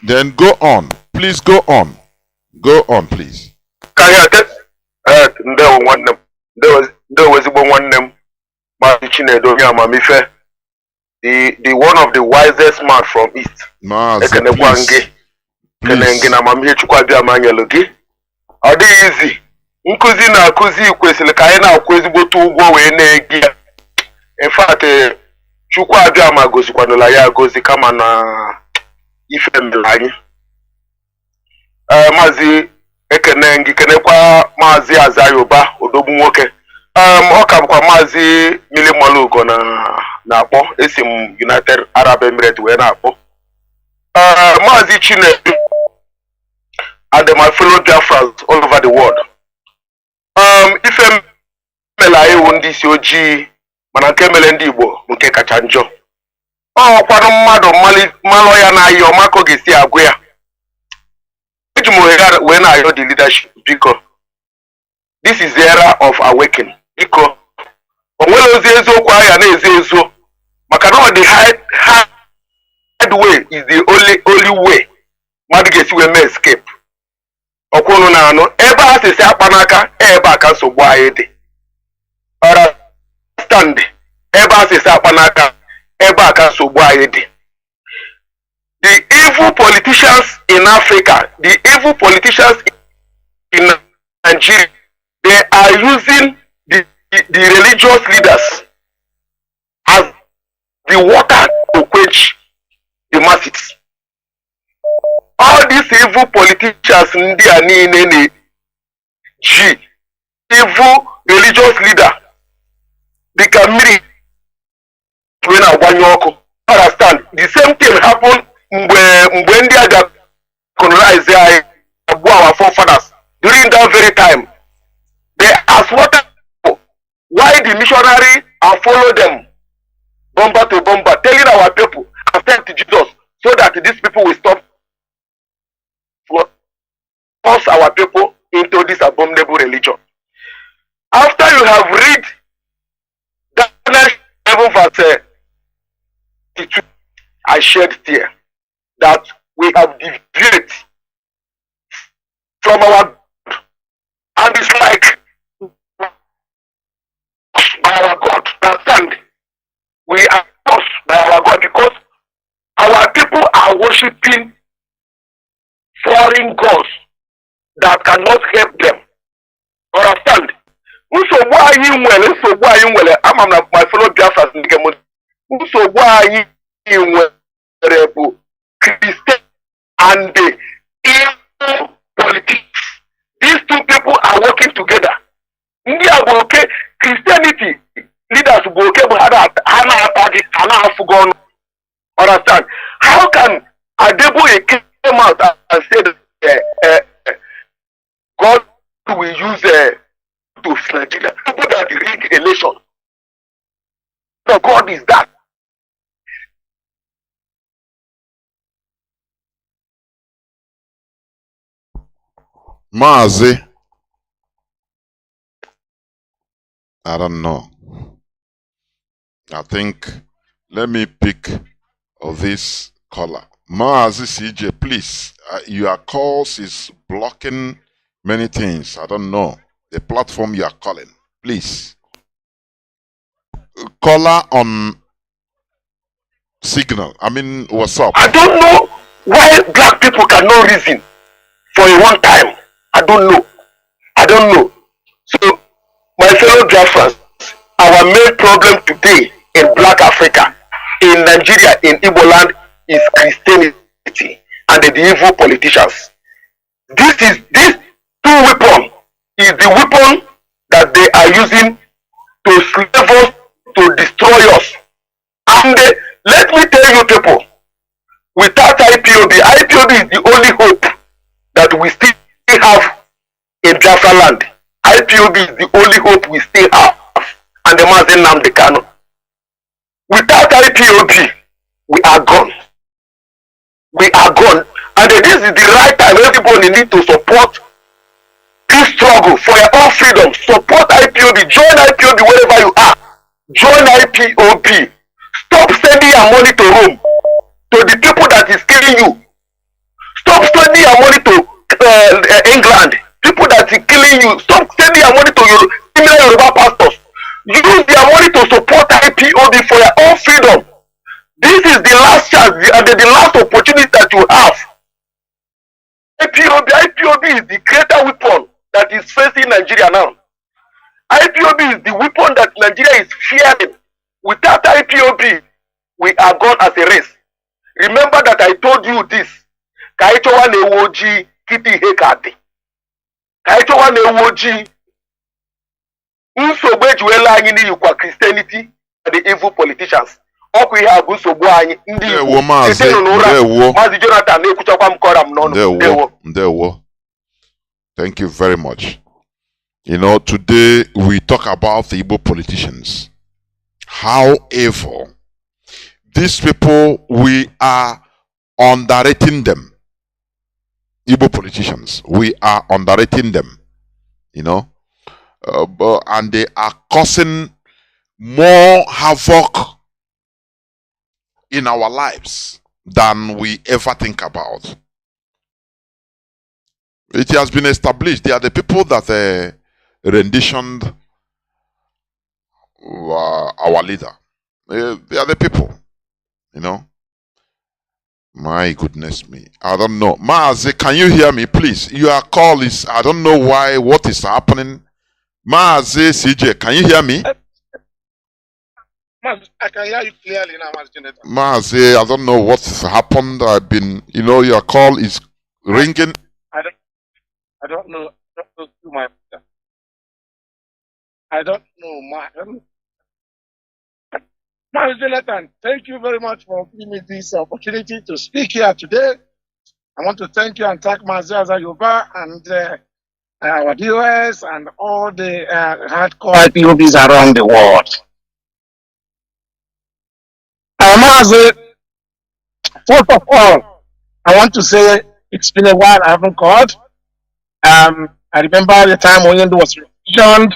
Then go on. Please go on. Go on, please. Can you get? There was one name. The one of the wisest man from East. Mazi, please. Ọ dị easy. Nkuzi na akuzi kwesịrị ka anyị na-akwụ ezigbote ụgwọ wee na-egi ya. In fact, Chukwu abịa ma gosikwanụla ya gozi kama na ife mere anyị. Mazi ekene ngị kenekwa Mazi Azayoba odogbu nwoke. Ọ ka bụkwa Mazi Mili Malugo na-akpọ esi m United Arab Emirates wee na-akpọ. Mazi Chinedu and my fellow Biafrans all over the world. Ife mela ewu ndị isi ojii mana nke mere ndị Igbo nke kacha njọ. Kwanu mmadụ malụ ya na ayo mako ga-esi agụ ya. Eji m wee na-ayọ the leadership biko. This is the era of awakening. Biko. Onwere ozi eziokwu ahụ ya na-ezi ezo. Maka na the hard way is the only way. Mmadụ ga-esi wee mee escape. Okwunu na anụ ebe a sisi akpa n'aka ebe a ka nsogbu anyị dị. Stand ebe a sisi akpa n'aka ebe a ka nsogbu anyị dị. The evil politicians in Africa, the evil politicians in Nigeria, they are using the religious leaders as the water to quench the masses. All these evil politicians ndị a niile na-eji evil religious leader dịka mmiri wee na-agbanye ọkụ. Understand? The same thing happened mgbe ndị a colonize anyị agbu our forefathers. During that very time, they asked why the missionary and follow them bomber to bomber, telling our people accept Jesus so that these people will stop force our people into this abominable religion. After you have read Daniel 7 verse 22, I shared here that we have deviated from our God, and it's like worshipping foreign gods that cannot help them. Understand? Nsogbu anyị nwere ama m na my fellow Biafrans nke m. Nsogbu anyị nwere bụ Christian and the evil politics. These two people are working together. Ndị a bụ oke Christianity leaders bụ oke bụ ha na-ata gị ha na-afụgo ọnụ. Understand? How can Adeboye came out and said God will use to Nigeria people that rig election? No, God is that. Mazi, I don't know. I think let me pick this caller. Mazi CJ, please. Your calls is blocking many things. I don't know the platform you are calling. Please. Caller on Signal. I mean, what's up? I don't know why black people cannot reason for a one time. I don't know. So, my fellow Biafrans, our main problem today in Black Africa, in Nigeria, in Igbo land, is Christianity and the evil politicians. This two weapon is the weapon that they are using to slave us, to destroy us. And let me tell you people, without IPOB is the only hope that we still have in Biafra land. IPOB is the only hope we still have. And the Mazi Nnamdi Kanu. Without IPOB, we are gone. We are gone. And this is the right time everybody needs to support this struggle for your own freedom. Support IPOB. Join IPOB wherever you are. Join IPOB. Stop sending your money to Rome, to the people that is killing you. Stop sending your money to England, people that is killing you. Stop sending your money to your Yoruba pastors. Use their money to support IPOB for your own freedom. This is the last chance and the last opportunity that you have. IPOB is the greater weapon that is facing Nigeria now. IPOB is the weapon that Nigeria is fearing. Without IPOB, we are gone as a race. Remember that I told you this. Kaichowa newoji kiti hekati. Kaichowa newoji nsogbe juela anyị ni yukwa Christianity and the evil politicians. Oku ihe abu nsogbu anyị ndị Igbo. Mazi Jonathan na-ekwuchakwa m kọra m n'ọnụ. Ndewo. Thank you very much. You know, today we talk about the Igbo politicians. However, these people, we are underrating them. Igbo politicians, we are underrating them, you know, and they are causing more havoc in our lives than we ever think about. It has been established. They are the people that renditioned our leader. They are the people, you know. My goodness me. I don't know. Mazi, can you hear me, please? Your call is, I don't know why, what is happening. Mazi, CJ, can you hear me? Mazi, I can hear you clearly now, Mazi. Mazi, I don't know what's happened. I've been, you know, your call is ringing. I don't know. I don't know. Mazi Jonathan, thank you very much for giving me this opportunity to speak here today. I want to thank you and thank Mazi Azayoba and our viewers and all the hardcore IPOBs around the world. Mazi, first of all, I want to say it's been a while I haven't called. I remember the time when Oyendo was mentioned.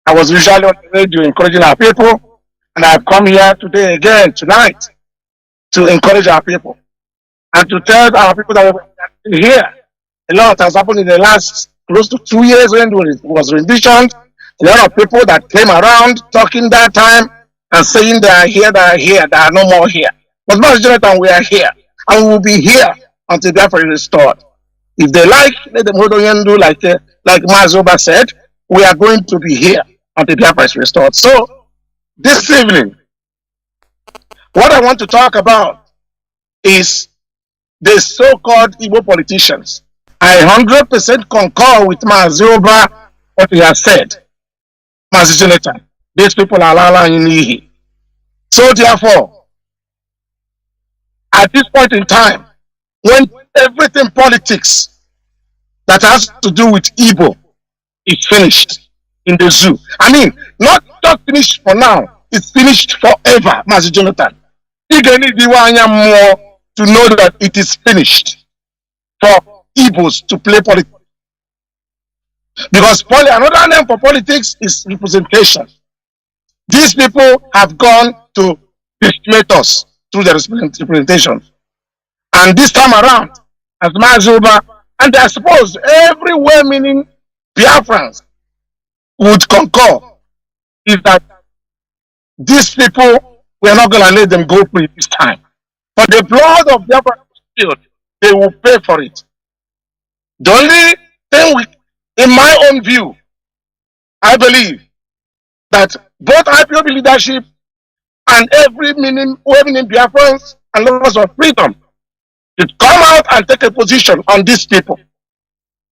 I was usually on the radio encouraging our people. And I've come here today again, tonight, to encourage our people. And to tell our people that we're here. A lot has happened in the last close to 2 years when it was renditioned. A lot of people that came around talking that time and saying they are here, they are no more here. But Mazi Jonathan, we are here. and we will be here until Biafra is restored. If they like, let them hold on do like Mazoba said, we are going to be here until Biafra is restored. So, this evening, what I want to talk about is the so-called Igbo politicians. I 100% concur with Mazoba, what he has said. Mazi Jonathan, these people are Lala Inihi. So therefore, at this point in time, when everything politics that has to do with Igbo is finished in the zoo. I mean, not just finished for now, it's finished forever, Mazi Jonathan. You need more to know that it is finished for Igbos to play politics. Because another name for politics is representation. These people have gone to discriminate us through their representation. And this time around, as Mazoba, and I suppose every well-meaning Biafrans would concur, is that these people, we're not going to let them go free this time. For the blood of Biafra spilled, they will pay for it. The only thing, in my own view, I believe that both IPOB leadership and every well-meaning Biafrans and lovers of freedom should come out and take a position on these people.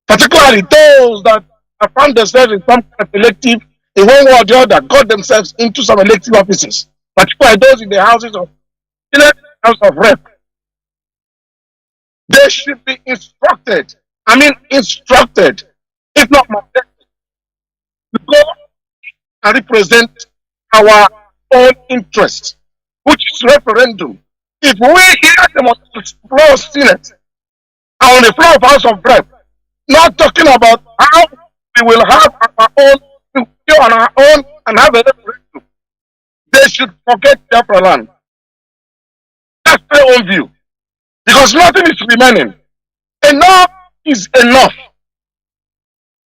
Particularly those that have found themselves in some kind of elective, in one way or the other, got themselves into some elective offices. Particularly those in the houses of House of Rep. They should be instructed, if not mandated, to go and represent our own interest, which is referendum. If we hear them on the floor of Senate and on the floor of House of Rep, not talking about how we will have our own, on our own and have a referendum, they should forget Biafra land. That's their own view. Because nothing is remaining. Enough is enough.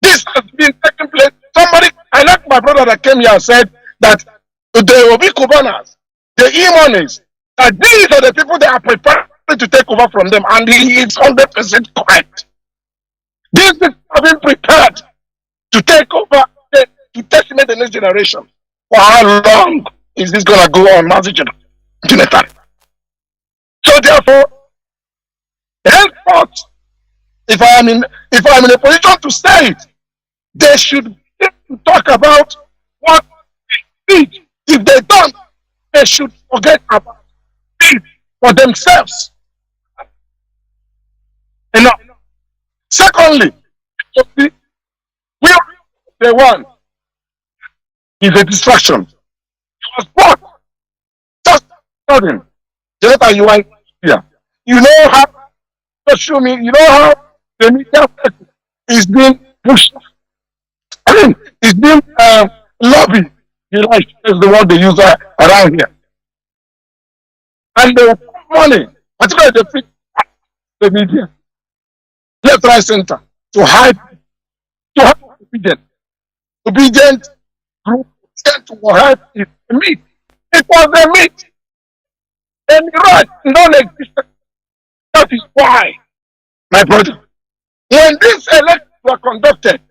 This has been taking place. I like my brother that came here and said that the Obi Kubanas, the Imonis, that these are the people that are prepared to take over from them, and he is 100% correct. These people have been prepared to take over, to decimate the next generation. For how long is this going to go on, Mazi Jonathan? So therefore, henceforth, if I am in a position to say it, they should talk about what they need. If they don't, they should forget about it for themselves. Enough. Secondly, the one is a distraction. It was bought just sudden. Jonathan, you are here. You know how social media, you know how the media is being pushed. I mean, it's being lobbied. You like is the word they use around here. And the money, particularly the media, left, right, center, to hide obedient group sent to hide the meat. It was the meat. And right, non-existent. That is why, my brother, when these elections were conducted,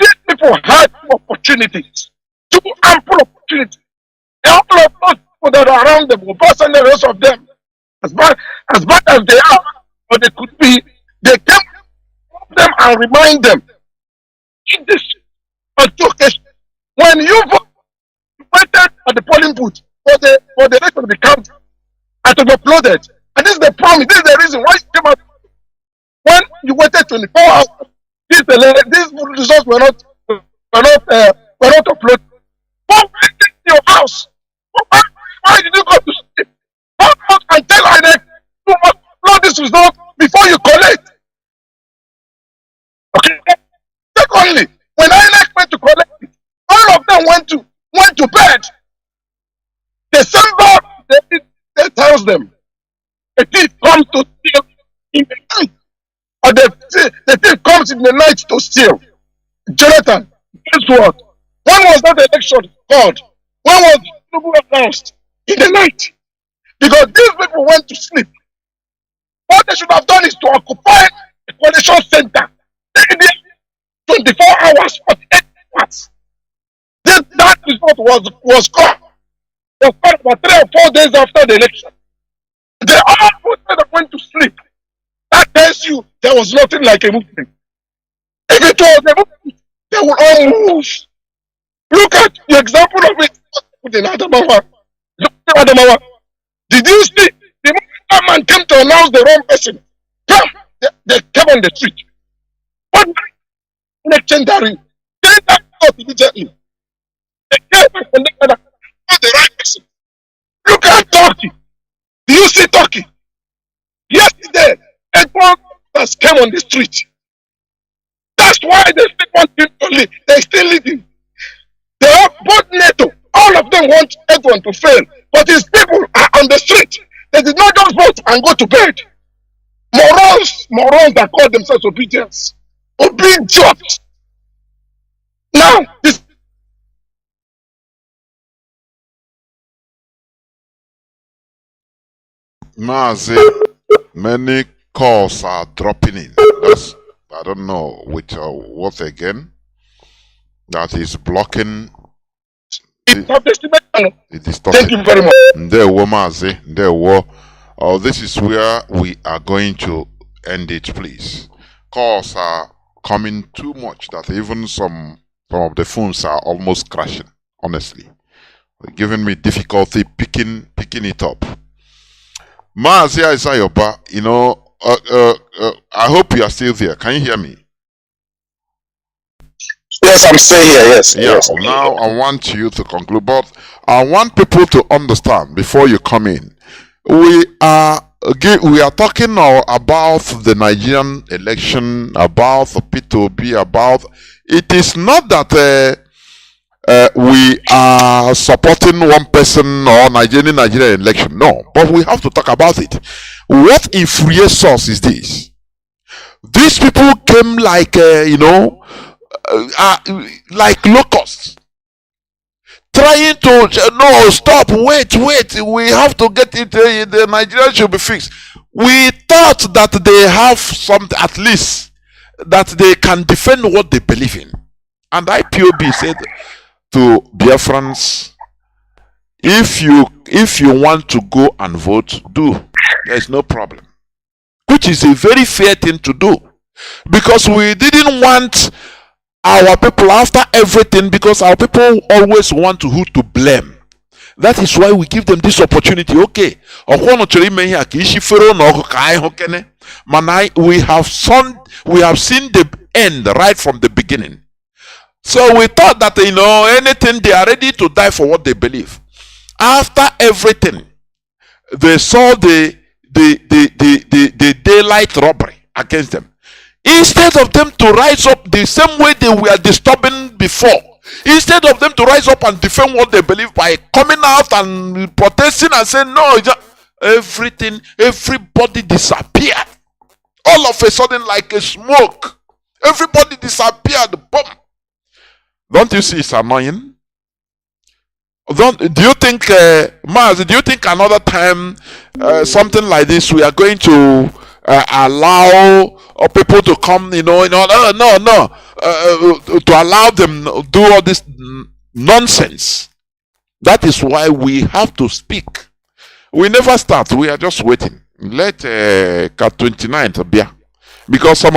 these people had opportunities, two ample opportunities. All of those people that are around them, Boss and the rest of them, as bad as they are, or they could be, they came to them and remind them. In this occasion, when you waited at the polling booth for the election to be counted and to be uploaded, and this is the promise, this is the reason why you came out. When you waited 24 hours, these results were not uploaded. Why went to your house? Why did you go to sleep? Come out and tell INEC you must upload this result before you collect. Okay. Secondly, when INEC went to collect it, all of them went to bed. December, they tells them a thief comes to steal in the night, or the thief comes in the night to steal. Jonathan, guess what? When was that election called? When was it announced? In the night. Because these people went to sleep. they should have done is to occupy the coalition center. 24 hours, 48 hours. That result was caught. Was caught about 3 or 4 days after the election. They all went to sleep. That tells you there was nothing like a movement. If it was a movement, they would all move. Look at the example of it in Adamawa. Look at Adamawa. Did you see the moment that man came to announce the wrong person? Come, they came on the street. What legendary? They got immediately. They came and connected the right person. Look at Turkey. Do you see Turkey? Yesterday, everyone has came on the street. That's why they still want him to lead. They're still leading. They have both NATO. All of them want everyone to fail. But his people are on the street. They did not just vote and go to bed. Morons that call themselves obedience. Obedience. Now, this Mazi, many calls are dropping in. I don't know which what again. That is blocking. Thank you very much. Mazi. This is where we are going to end it, please. Calls are coming too much that even some of the phones are almost crashing. Honestly, giving me difficulty picking it up. Mazi Isayoba, I hope you are still there. Can you hear me? Yes, I'm still here. Yes. Yeah. Yes. Now I want you to conclude, but I want people to understand before you come in. We are talking now about the Nigerian election, about the P2B, about. It is not that we are supporting one person or Nigerian election. No, but we have to talk about it. What infuriates source is this? These people came like like locusts, trying to stop, wait. We have to get it. The Nigeria should be fixed. We thought that they have something, at least that they can defend what they believe in. And IPOB said to Biafrans, if you want to go and vote, do. There is no problem. Which is a very fair thing to do. Because we didn't want our people after everything, because our people always want who to blame. That is why we give them this opportunity. Okay. We have seen the end right from the beginning. So we thought that anything, they are ready to die for what they believe. After everything, they saw the daylight robbery against them. Instead of them to rise up the same way they were disturbing before, instead of them to rise up and defend what they believe by coming out and protesting and saying no, everybody disappeared. All of a sudden, like a smoke, everybody disappeared. Boom. Don't you see it's annoying? Do you think, Mazi, do you think another time something like this we are going to allow people to come, to allow them do all this nonsense? That is why we have to speak. We never start. We are just waiting. Let Cat 29th be, because some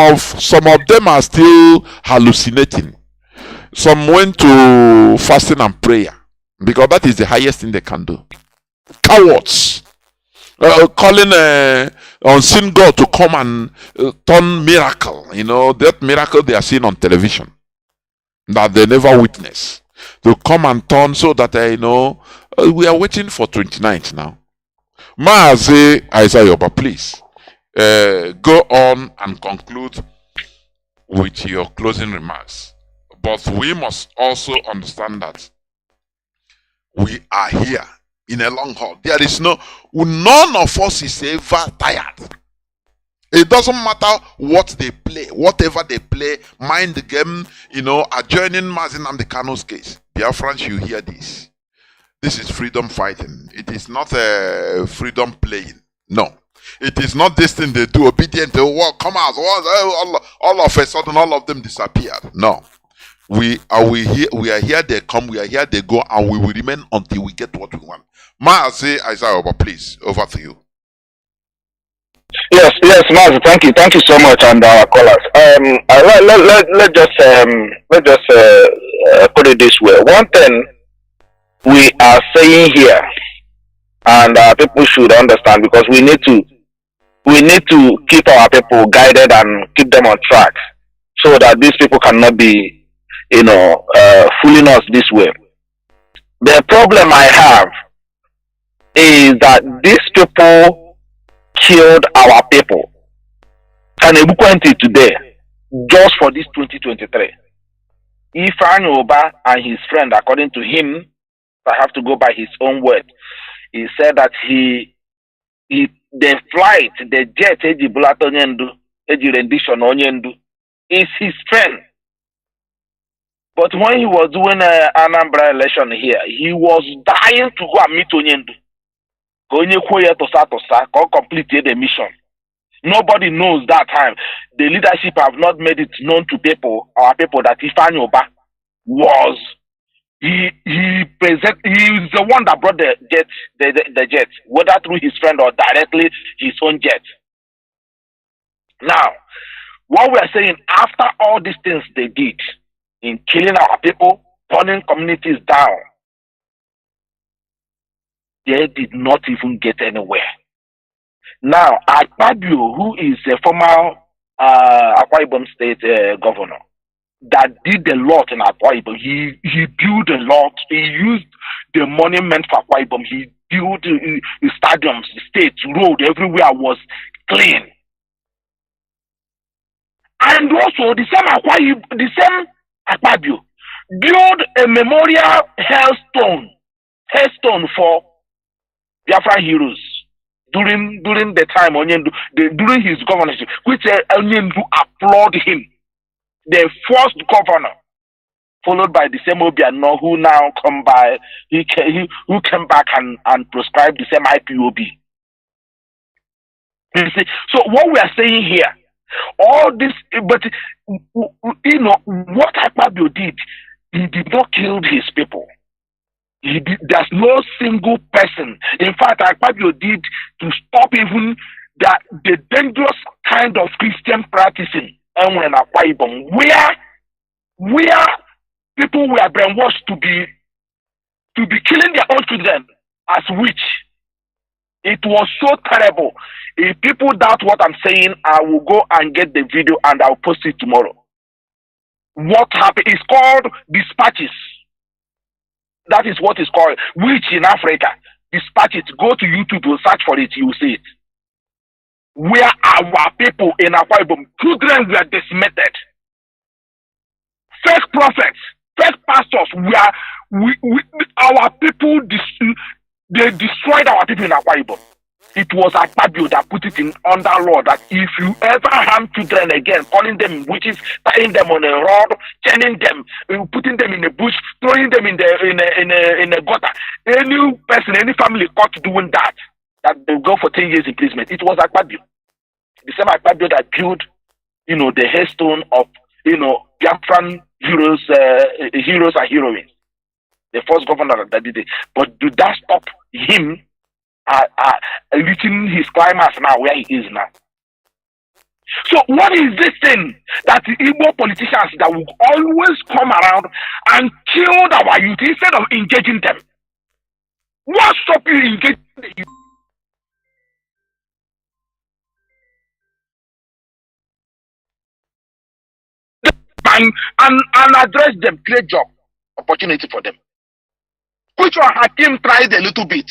of them are still hallucinating. Some went to fasting and prayer, because that is the highest thing they can do. Cowards. Calling unseen God to come and turn miracle. That miracle they are seeing on television that they never witnessed. To come and turn so that we are waiting for 29th now. Mazi Isaiah, please go on and conclude with your closing remarks. But we must also understand that we are here in a long haul. There is none of us is ever tired. It doesn't matter what they play, whatever they play, mind the game, adjourning Mazi Nnamdi Kanu's case. Biafrans, you hear this. This is freedom fighting. It is not a freedom playing. No. It is not this thing they do, obedient to what come out. All of a sudden, all of them disappeared. No. We are here, they come, we are here, they go, and we will remain until we get what we want. Mazi, Isaiah, please, over to you. Yes, Mazi, thank you so much, and our callers. Let's just put it this way. One thing we are saying here, and people should understand, because we need to keep our people guided and keep them on track, so that these people cannot be, fooling us this way. The problem I have is that these people killed our people. Kanebukwenti today, just for this 2023. Ifeanyi Oba and his friend, according to him, I have to go by his own word, he said that the flight, the jet, is his friend. But when he was doing an Anambra election here, he was dying to go and meet Onyendu. Completed the mission. Nobody knows that time. The leadership have not made it known to our people, that Ifeanyi Oba was he is the one that brought the jet, whether through his friend or directly his own jet. Now, what we are saying, after all these things they did in killing our people, burning communities down, they did not even get anywhere. Now, Akpabio, who is a former Akwa Ibom State governor, that did a lot in Akwa Ibom. He built a lot. He used the money meant for Akwa Ibom. He built stadiums, states, road, everywhere was clean. And also, the same Akpabio built a memorial headstone for Biafra heroes during the time Onyendu, during his governorship, which Onyendu applauded him. The first governor, followed by the same Obiano, who now come by, who came back and prescribed the same IPOB. You see, so what we are saying here, all this, but what Akpabio did, he did not kill his people. There's no single person. In fact, Akpabio did to stop even the dangerous kind of Christian practicing in Akwa Ibom, where people were brainwashed to be killing their own children as witch. It was so terrible. If people doubt what I'm saying, I will go and get the video and I'll post it tomorrow. What happened is called dispatches. That is what is called witch in Africa. Dispatches. Go to YouTube, you'll search for it, you'll see it. Where our people in Akwa Ibom, children were decimated. Fake prophets, fake pastors, our people, they destroyed our people in Akwa Ibom. It was Akpabio that put it under law that if you ever harm children again, calling them witches, tying them on a rod, chaining them, putting them in a bush, throwing them in a gutter, any person, any family caught doing that they'll go for 10 years imprisonment. It was Akpabio. The same Akpabio that built, the headstone of, Biafran heroes and heroines. The first governor that did it. But did that stop him reaching his climax now, where he is now? So what is this thing that the Igbo politicians that will always come around and kill our youth instead of engaging them? What stop you engaging the youth? And address them, create job opportunity for them. Which one Hakim tried a little bit.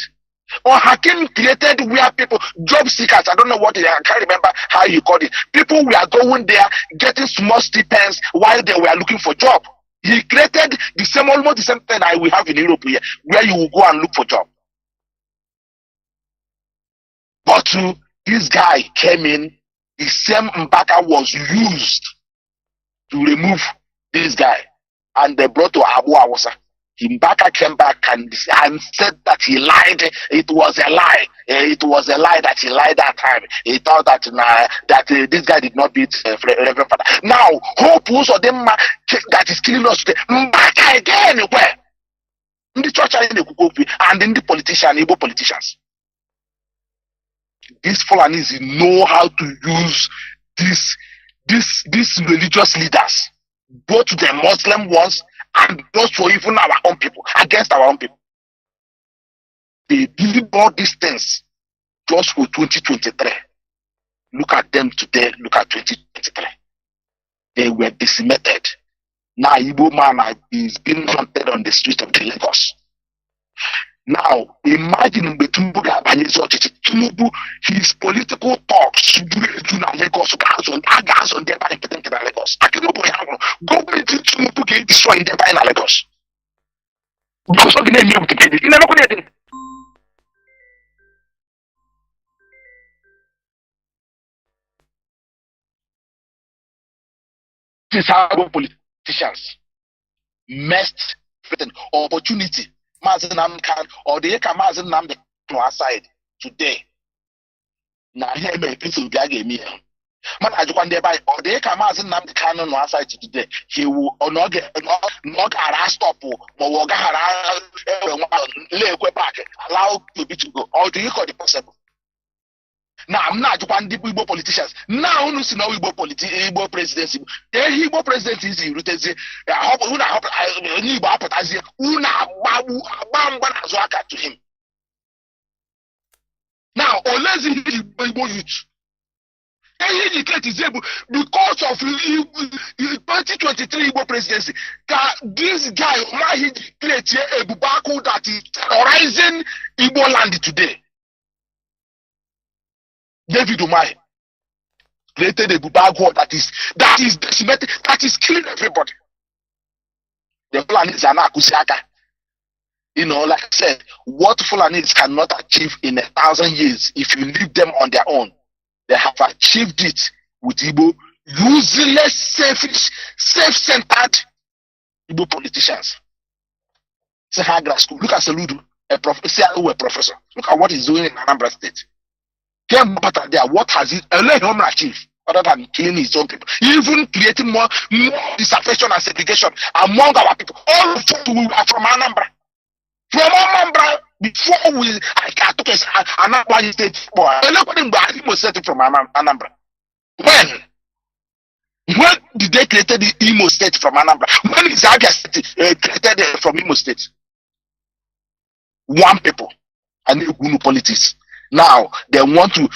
Or Hakim created where people, job seekers, I don't know what it is, I can't remember how you called it. People were going there getting small stipends while they were looking for job. He created almost the same thing that we have in Europe here, where you will go and look for job. But this guy came in, the same Mbaka was used to remove this guy, and they brought to Abu Awasa. Mbaka came back and said that he lied. It was a lie. It was a lie that he lied that time. He thought that this guy did not beat Reverend Father. Now, hope also them that is killing us today. Mbaka again, where? In the church and in the Igbo politicians. These Fulanis know how to use these religious leaders, both the Muslim ones and those for even our own people, against our own people. They did all these things just for 2023. Look at them today, look at 2023. They were decimated. Now Igbo man is being hunted on the streets of the Lagos. Now imagine Tinubu, his political talks Lagos on their Lagos. Government Tinubu get destroyed their Lagos. Because of the name of the you never could. This is how politicians messed with an opportunity. Mazi Nnamdi can or they can Mazi Nnamdi to our side today. Now here may people be me. Man, I just want to buy or they can Mazi Nnamdi can on our side today. He will not get not harass stop or walk allow you to go. Or do you call it possible? Now I'm not one the Igbo politicians. Now no see now Igbo presidency. The Igbo presidency is rooted. To him. Now unless he Igbo youth. Is able because of 2023 Igbo presidency. This guy he creates a bubaku that is terrorizing Igbo land today. David Umai created a bubag that is decimated, that is killing everybody. The Fulanis are now Kusiaka. Like I said, what Fulanis cannot achieve in 1,000 years, if you leave them on their own, they have achieved it with Igbo useless, selfish, self-centered Igbo politicians. Look at Saludu, a professor. Look at what he's doing in Anambra State. What has he achieved other than killing his own people? Even creating more disaffection and segregation among our people. All of we are from Anambra. From Anambra, before I took Anambra State boy. Everybody was set from Anambra. When did they create the Imo State from Anambra? When is Abia State created from Imo State? One people and Ugunu politics. Now they want to,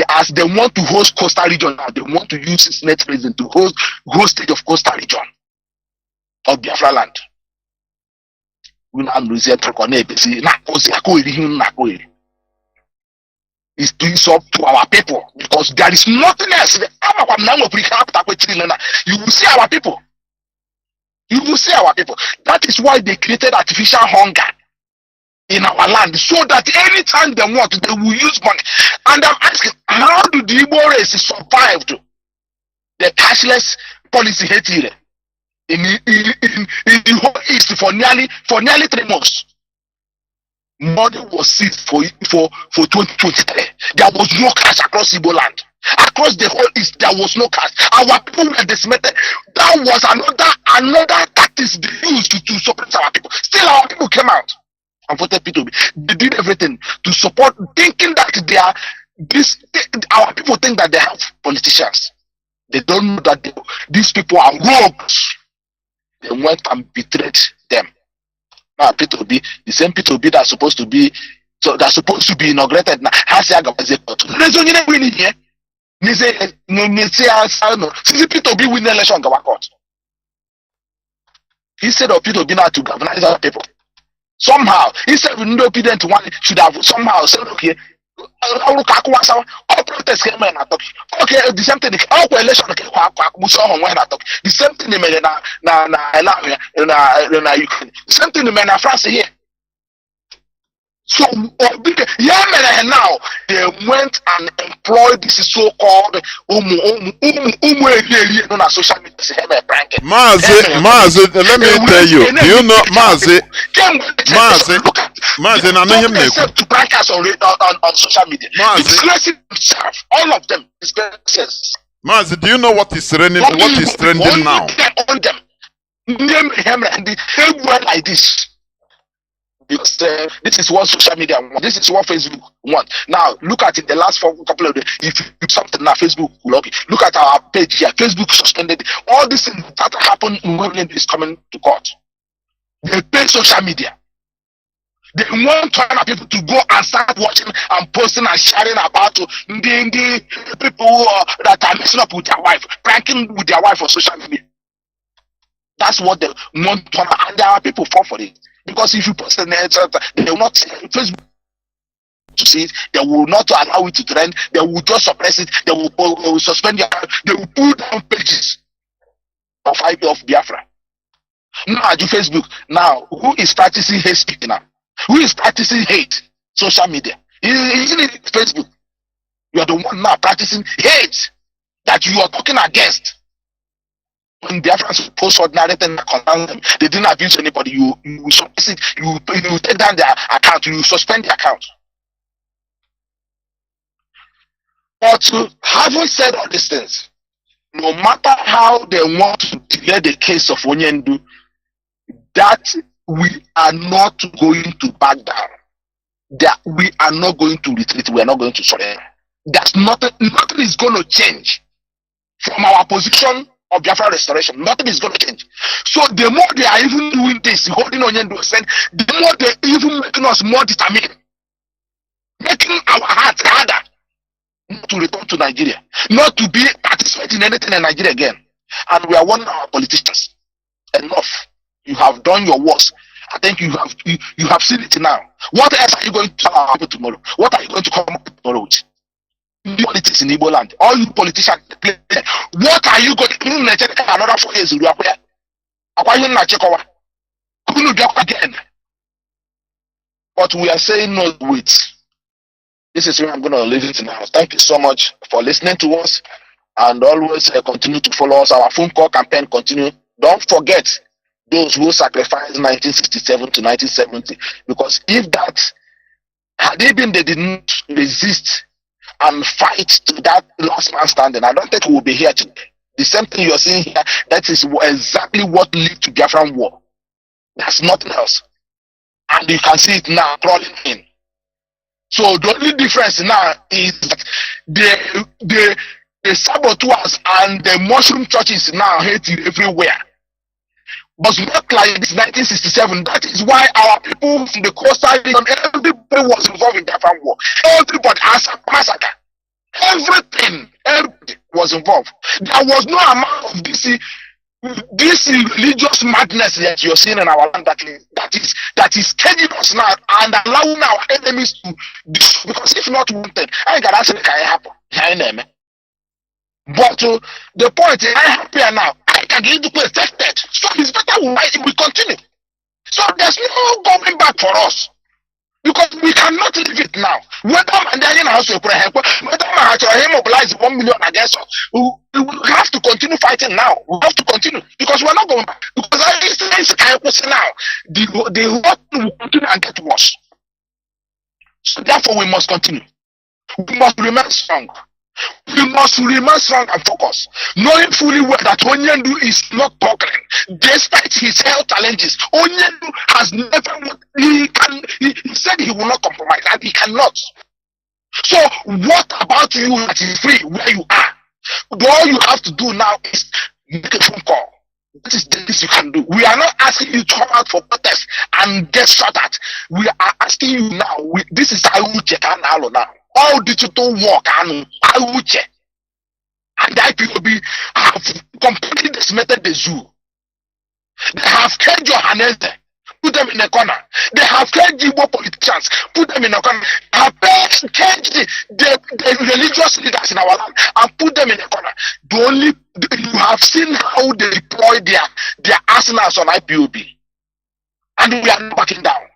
as they want to host coastal region. Now they want to use its net president to host state of coastal region of Biafra land. We now lose it. It's doing so to our people because there is nothing else. You will see our people. You will see our people. That is why they created artificial hunger in our land, so that anytime they want, they will use money. And I'm asking, how do the Igbo race survive the cashless policy here in the whole East for nearly 3 months? Money was seized for 2023. There was no cash across Igbo land. Across the whole East, there was no cash. Our people were decimated. That was another tactics they used to suppress our people. Still, our people came out and voted P2B. They did everything to support, thinking that our people think that they have politicians. They don't know that these people are rogues. They went and betrayed them. Now P2B, the same P2B that's supposed to be inaugurated now, has P2B win the election go court. Instead of P2B now to galvanize other people. Somehow, instead of no obedient one should have somehow said, okay, all protests came in. Okay, the same thing. All election the same thing in Ukraine. The same thing in France here. So now they went and employed this so-called known as social media. Mazi, let me tell you. Do you know Mazi? Mazi, to prank us on social media. Disgracing himself, all of them. Mazi, do you know what is trending? What is trending now? On them, name him and like this. Because this is what social media want. This is what Facebook want. Now look at it. The last couple of days, if you do something now, Facebook will log it. Look at our page here. Facebook suspended it. All this thing that happened when is coming to court. They pay social media. They want people to go and start watching and posting and sharing about the people that are messing up with their wife, pranking with their wife on social media. That's what they want, and there are people fall for it. Because if you post the net, they will not Facebook to see it, they will not allow it to trend, they will just suppress it, they will suspend it, they will pull down pages of Biafra. Now do Facebook. Now who is practicing hate speaking now? Who is practicing hate? Social media. Isn't it Facebook? You are the one now practicing hate that you are talking against. When Biafrans post ordinary things that concern them, they didn't abuse anybody. You suppress it. You take down their account. You suspend the account. But having said all these things, no matter how they want to delay the case of Onyendu, that we are not going to back down. That we are not going to retreat. We are not going to surrender. There's nothing is going to change from our position of Biafra restoration. Nothing is going to change. So the more they are even doing this, holding on Onyendu, the more they even making us more determined, making our hearts harder not to return to Nigeria, not to be participating in anything in Nigeria again. And we are warning our politicians. Enough. You have done your worst. I think you have seen it now. What else are you going to tell our people tomorrow? What are you going to come up tomorrow with? Politics in Igbo land. All you politicians, what are you going to do? Another 4 years. Again. But we are saying no, wait. This is where I'm going to leave it now. Thank you so much for listening to us, and always continue to follow us. Our phone call campaign continue. Don't forget those who sacrificed 1967 to 1970, because if that had even they didn't resist and fight to that last man standing, I don't think we will be here today. The same thing you're seeing here, that is exactly what led to Biafran war. There's nothing else. And you can see it now crawling in. So the only difference now is that the saboteurs and the mushroom churches now hate you everywhere. But not like this 1967. That is why our people from the coastal region, everybody was involved in the Biafran war. Everybody has a massacre. Everybody was involved. There was no amount of this religious madness that you're seeing in our land that is caging us now and allowing our enemies to destroy. Because if not wanted, I ain't gonna say it can happen. But the point is, I'm happier now. I can get to affected. So it's better we continue. So there's no going back for us. Because we cannot leave it now. Whether Mandela House will mobilize 1 million against us, we have to continue fighting now. We have to continue because we're not going back. Because all these things now, the war will continue and get worse. So therefore, we must continue. We must remain strong. We must remain strong and focused, knowing fully well that Onyendu is not conquering, despite his health challenges. Onyendu has never. He said he will not compromise, and he cannot. So, what about you that is free where you are? All you have to do now is make a phone call. This is the least you can do. We are not asking you to come out for protest and get shot at. We are asking you now. This is how we check now. All digital work and Auche and the IPOB have completely decimated the zoo. They have killed Johannes, put them in a corner. They have killed Igbo politicians, put them in a corner. They have killed the religious leaders in our land and put them in a corner. You have seen how they deploy their arsenals on IPOB, and we are not backing down.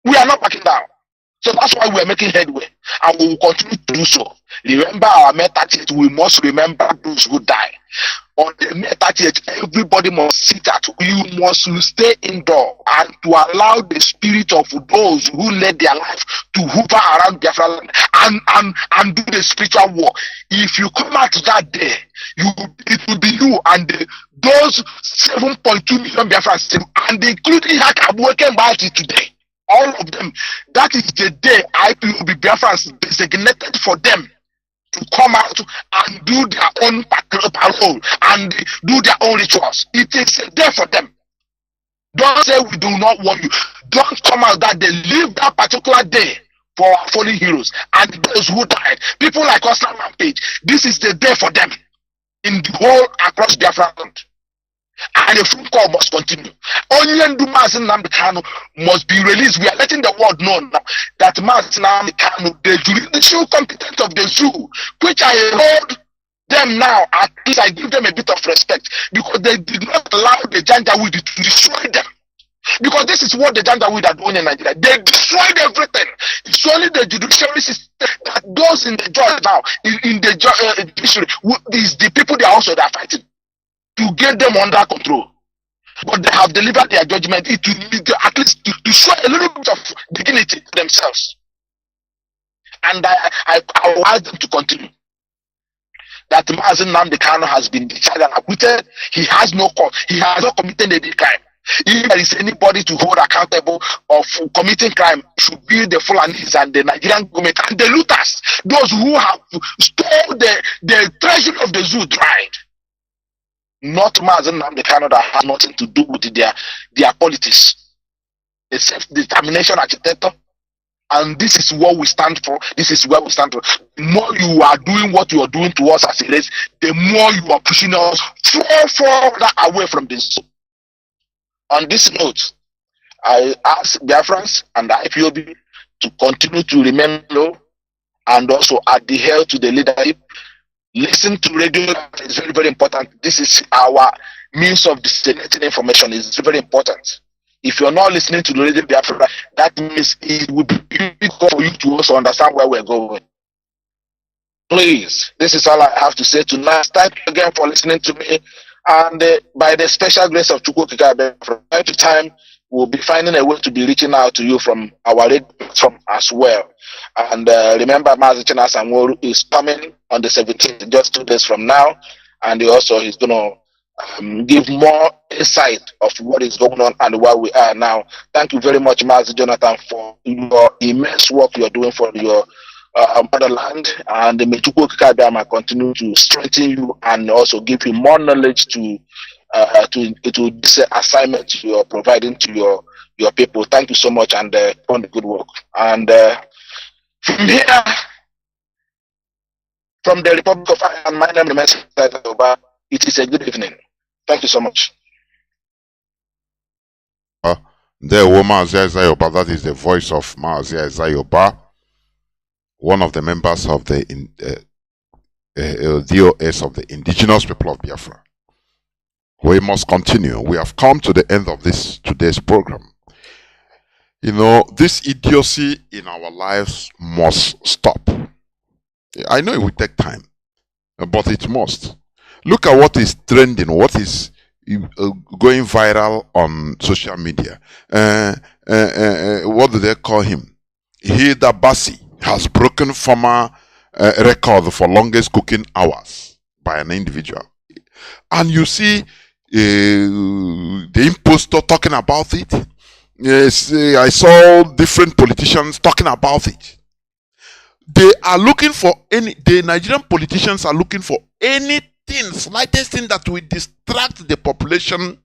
We are not backing down. So that's why we are making headway, and we will continue to do so. Remember our May 30th, we must remember those who die. On the May 30th, everybody must sit at home. You must stay indoor and to allow the spirit of those who led their life to hover around Biafra land and do the spiritual war. If you come out that day, it will be you and those 7.2 million Biafrans, and including Hakabueke Mazi today. All of them. That is the day IPOB Biafrans designated for them to come out and do their own parole and do their own rituals. It is a day for them. Don't say we do not want you. Don't come out that day. Leave that particular day for our fallen heroes and those who died. People like us on page. This is the day for them in the whole across Biafra land. And the phone call must continue. Only Mazi Nnamdi Kanu must be released. We are letting the world know now that Mazi Nnamdi Kanu, the judicial competence of the zoo, which I hold them now, at least I give them a bit of respect because they did not allow the Janjaweed to destroy them. Because this is what the Janjaweed are doing in Nigeria. They destroyed everything. It's only the judiciary system that those in the judge now, in the judiciary, is the people they are fighting to get them under control. But they have delivered their judgment. It will need at least to show a little bit of dignity to themselves. And I will ask them to continue. That Mazi Nnamdi Kanu has been discharged and acquitted. He has no cause. He has not committed any crime. If there is anybody to hold accountable of committing crime, should be the Fulanis and the Nigerian government and the looters, those who have stole the treasure of the zoo dried. Not Mazi Nnamdi Kanu that has nothing to do with their politics. The self-determination architecture. And this is what we stand for. This is where we stand for. The more you are doing what you are doing to us as a race, the more you are pushing us further away from this. On this note, I ask Biafrans and the IPOB to continue to remain low and also adhere to the leadership. Listen to radio. It's very, very important. This is our means of disseminating information. It's very important. If you're not listening to the radio Biafra, that means it would be difficult for you to also understand where we're going. Please, this is all I have to say tonight. Thank you again for listening to me. And by the special grace of Chukwu Kikabe, from time to time, we'll be finding a way to be reaching out to you from our radio platform as well. And remember, Mazi Sanwo is coming on the 17th, just 2 days from now. And he's going to give more insight of what is going on and where we are now. Thank you very much, Mazi Jonathan, for your immense work you're doing for your motherland. And may Chukwu Kikabe continue to strengthen you and also give you more knowledge to this assignment you are providing to your people. Thank you so much and on the good work. And from here, from the Republic of Ireland, my name remains Oba. It is a good evening. Thank you so much. Mazi Zayoba, that is the voice of Mazi Zayoba, one of the members of the DOS of the indigenous people of Biafra. We must continue. We have come to the end of today's program. You know, this idiocy in our lives must stop. I know it will take time, but it must. Look at what is trending, what is going viral on social media. What do they call him? Hilda Bassi has broken former record for longest cooking hours by an individual. And you see the impostor talking about it. Yes, I saw different politicians talking about it. They are looking for the Nigerian politicians are looking for anything, slightest thing that will distract the population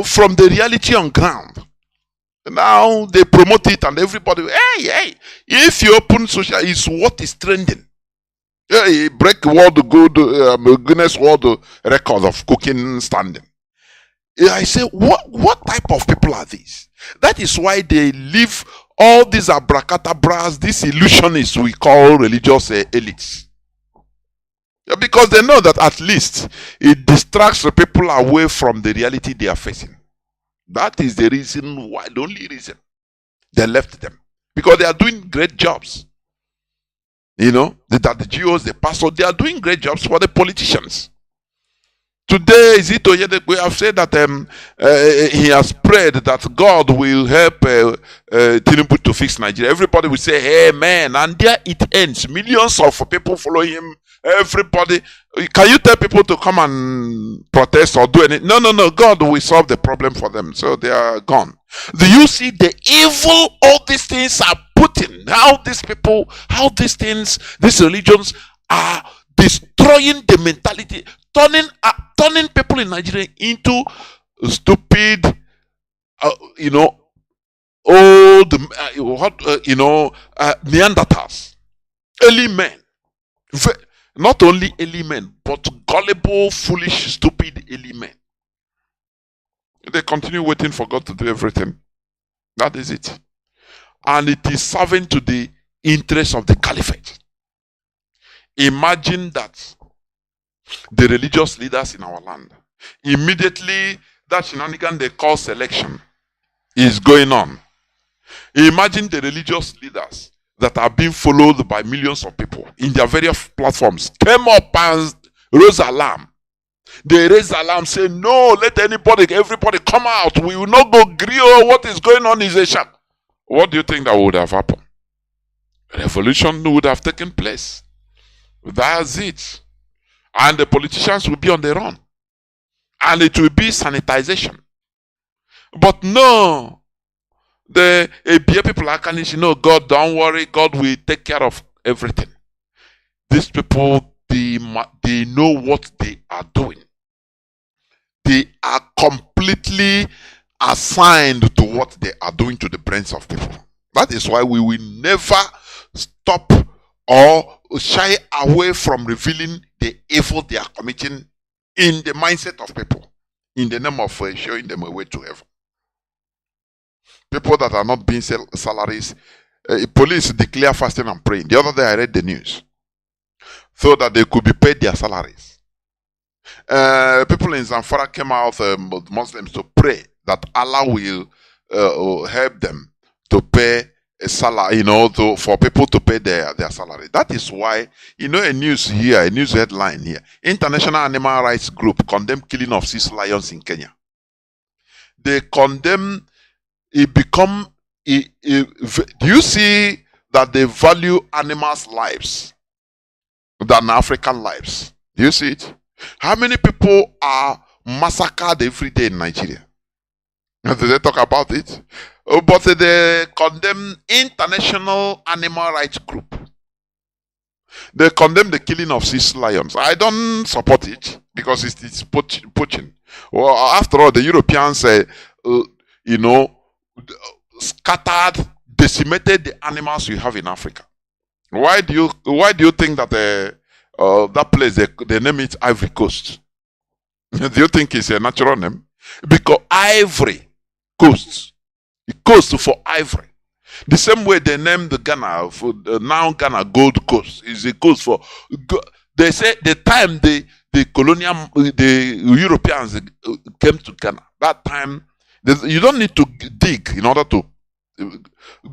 from the reality on ground. Now they promote it and everybody, hey, if you open social, it's what is trending. Hey, break Guinness World Record of cooking standing. I say, what type of people are these? That is why they leave all these abracadabras, these illusionists we call religious elites. Because they know that at least it distracts the people away from the reality they are facing. That is the reason why, the only reason. They left them because they are doing great jobs. You know, that the GOs, the pastors, they are doing great jobs for the politicians. Today, we have said that he has prayed that God will help Tinubu to fix Nigeria. Everybody will say, hey man, and there it ends. Millions of people follow him. Everybody. Can you tell people to come and protest or do anything? No. God will solve the problem for them. So they are gone. Do you see the evil all these things are putting? How these people, how these things, these religions are destroying the mentality, turning people in Nigeria into stupid, old, Neanderthals, early men. Not only early men, but gullible, foolish, stupid early men. They continue waiting for God to do everything. That is it. And it is serving to the interest of the caliphate. Imagine that the religious leaders in our land, immediately that shenanigan they call selection is going on. Imagine the religious leaders that are being followed by millions of people in their various platforms came up and raised alarm. They raised alarm, say, no, let everybody come out. We will not go grill. What is going on is a shock. What do you think that would have happened? Revolution would have taken place. That's it. And the politicians will be on the run. And it will be sanitization. But no, the ABA people are kind of, no, God, don't worry, God will take care of everything. These people, they know what they are doing. They are completely assigned to what they are doing to the brains of people. That is why we will never stop or shy away from revealing the evil they are committing in the mindset of people, in the name of showing them a way to heaven. People that are not being salaries, police declare fasting and praying. The other day I read the news, so that they could be paid their salaries. People in Zamfara came out, Muslims, to pray that Allah will help them to pay a salary, for people to pay their salary. That is why, a news headline here. International Animal Rights Group condemn killing of 6 lions in Kenya. They condemn it do you see that they value animals' lives than African lives? Do you see it? How many people are massacred every day in Nigeria? Do they talk about it? But they condemn International Animal Rights Group. They condemn the killing of 6 lions. I don't support it because it's poaching. Well, after all, the Europeans, scattered, decimated the animals we have in Africa. Why do you think that that place they name it Ivory Coast? Do you think it's a natural name? Because Ivory Coast, coast for ivory. The same way they named the Ghana now Ghana Gold Coast is a coast for. They say the time the Europeans came to Ghana, that time you don't need to dig in order to.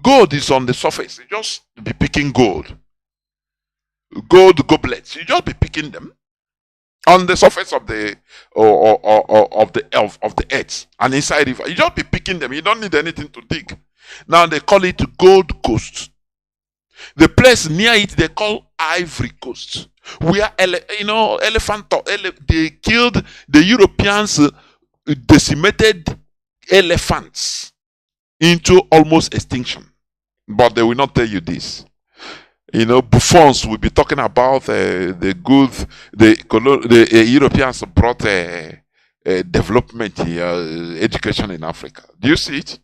Gold is on the surface. You just be picking gold goblets. You just be picking them on the surface of the of the earth and inside it. You just be picking them. You don't need anything to dig. Now they call it Gold Coast. The place near it they call Ivory Coast. Where elephant. They killed the Europeans, decimated elephants into almost extinction. But they will not tell you this. Buffons will be talking about the Europeans brought development education in Africa. Do you see it?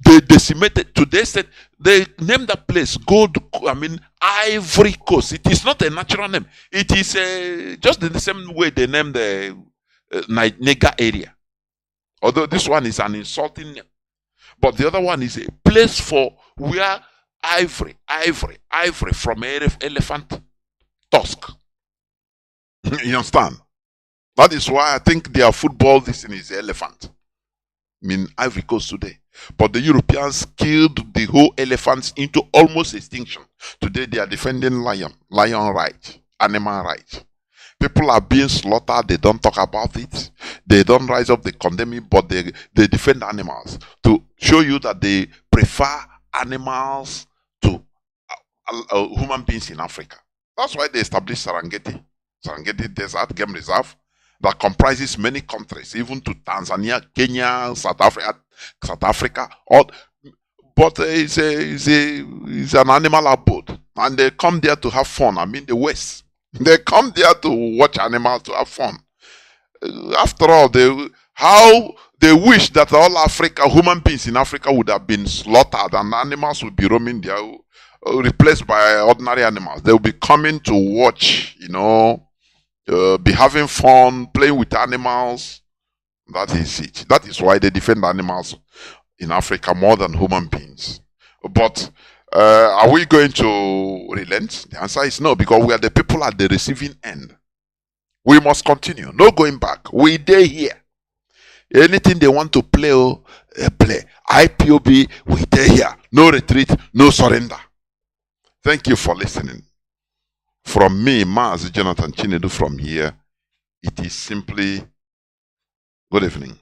They decimated. Today said they named that place Ivory Coast. It is not a natural name. It is just in the same way they named the Niger area. Although this one is an insulting name. But the other one is a place for where ivory from elephant tusk. You understand? That is why I think their football this thing is elephant. Ivory Coast today. But the Europeans killed the whole elephants into almost extinction. Today they are defending lion rights, animal rights. People are being slaughtered, they don't talk about it. They don't rise up, they condemn it, but they defend animals to show you that they prefer animals to human beings in Africa. That's why they established Serengeti Desert Game Reserve that comprises many countries, even to Tanzania, Kenya, South Africa. But it's an animal abode, and they come there to have fun. I mean, the West. They come there to watch animals to have fun. After all, they wish that all human beings in Africa would have been slaughtered and animals would be roaming there, replaced by ordinary animals. They will be coming to watch, be having fun, playing with animals. That is it. That is why they defend animals in Africa more than human beings. But are we going to relent? The answer is no, because we are the people at the receiving end. We must continue. No going back. We dey here. Anything they want to play, play. IPOB, we dey here. No retreat, no surrender. Thank you for listening. From me, Mazi Jonathan Chinedu, from here, it is simply good evening.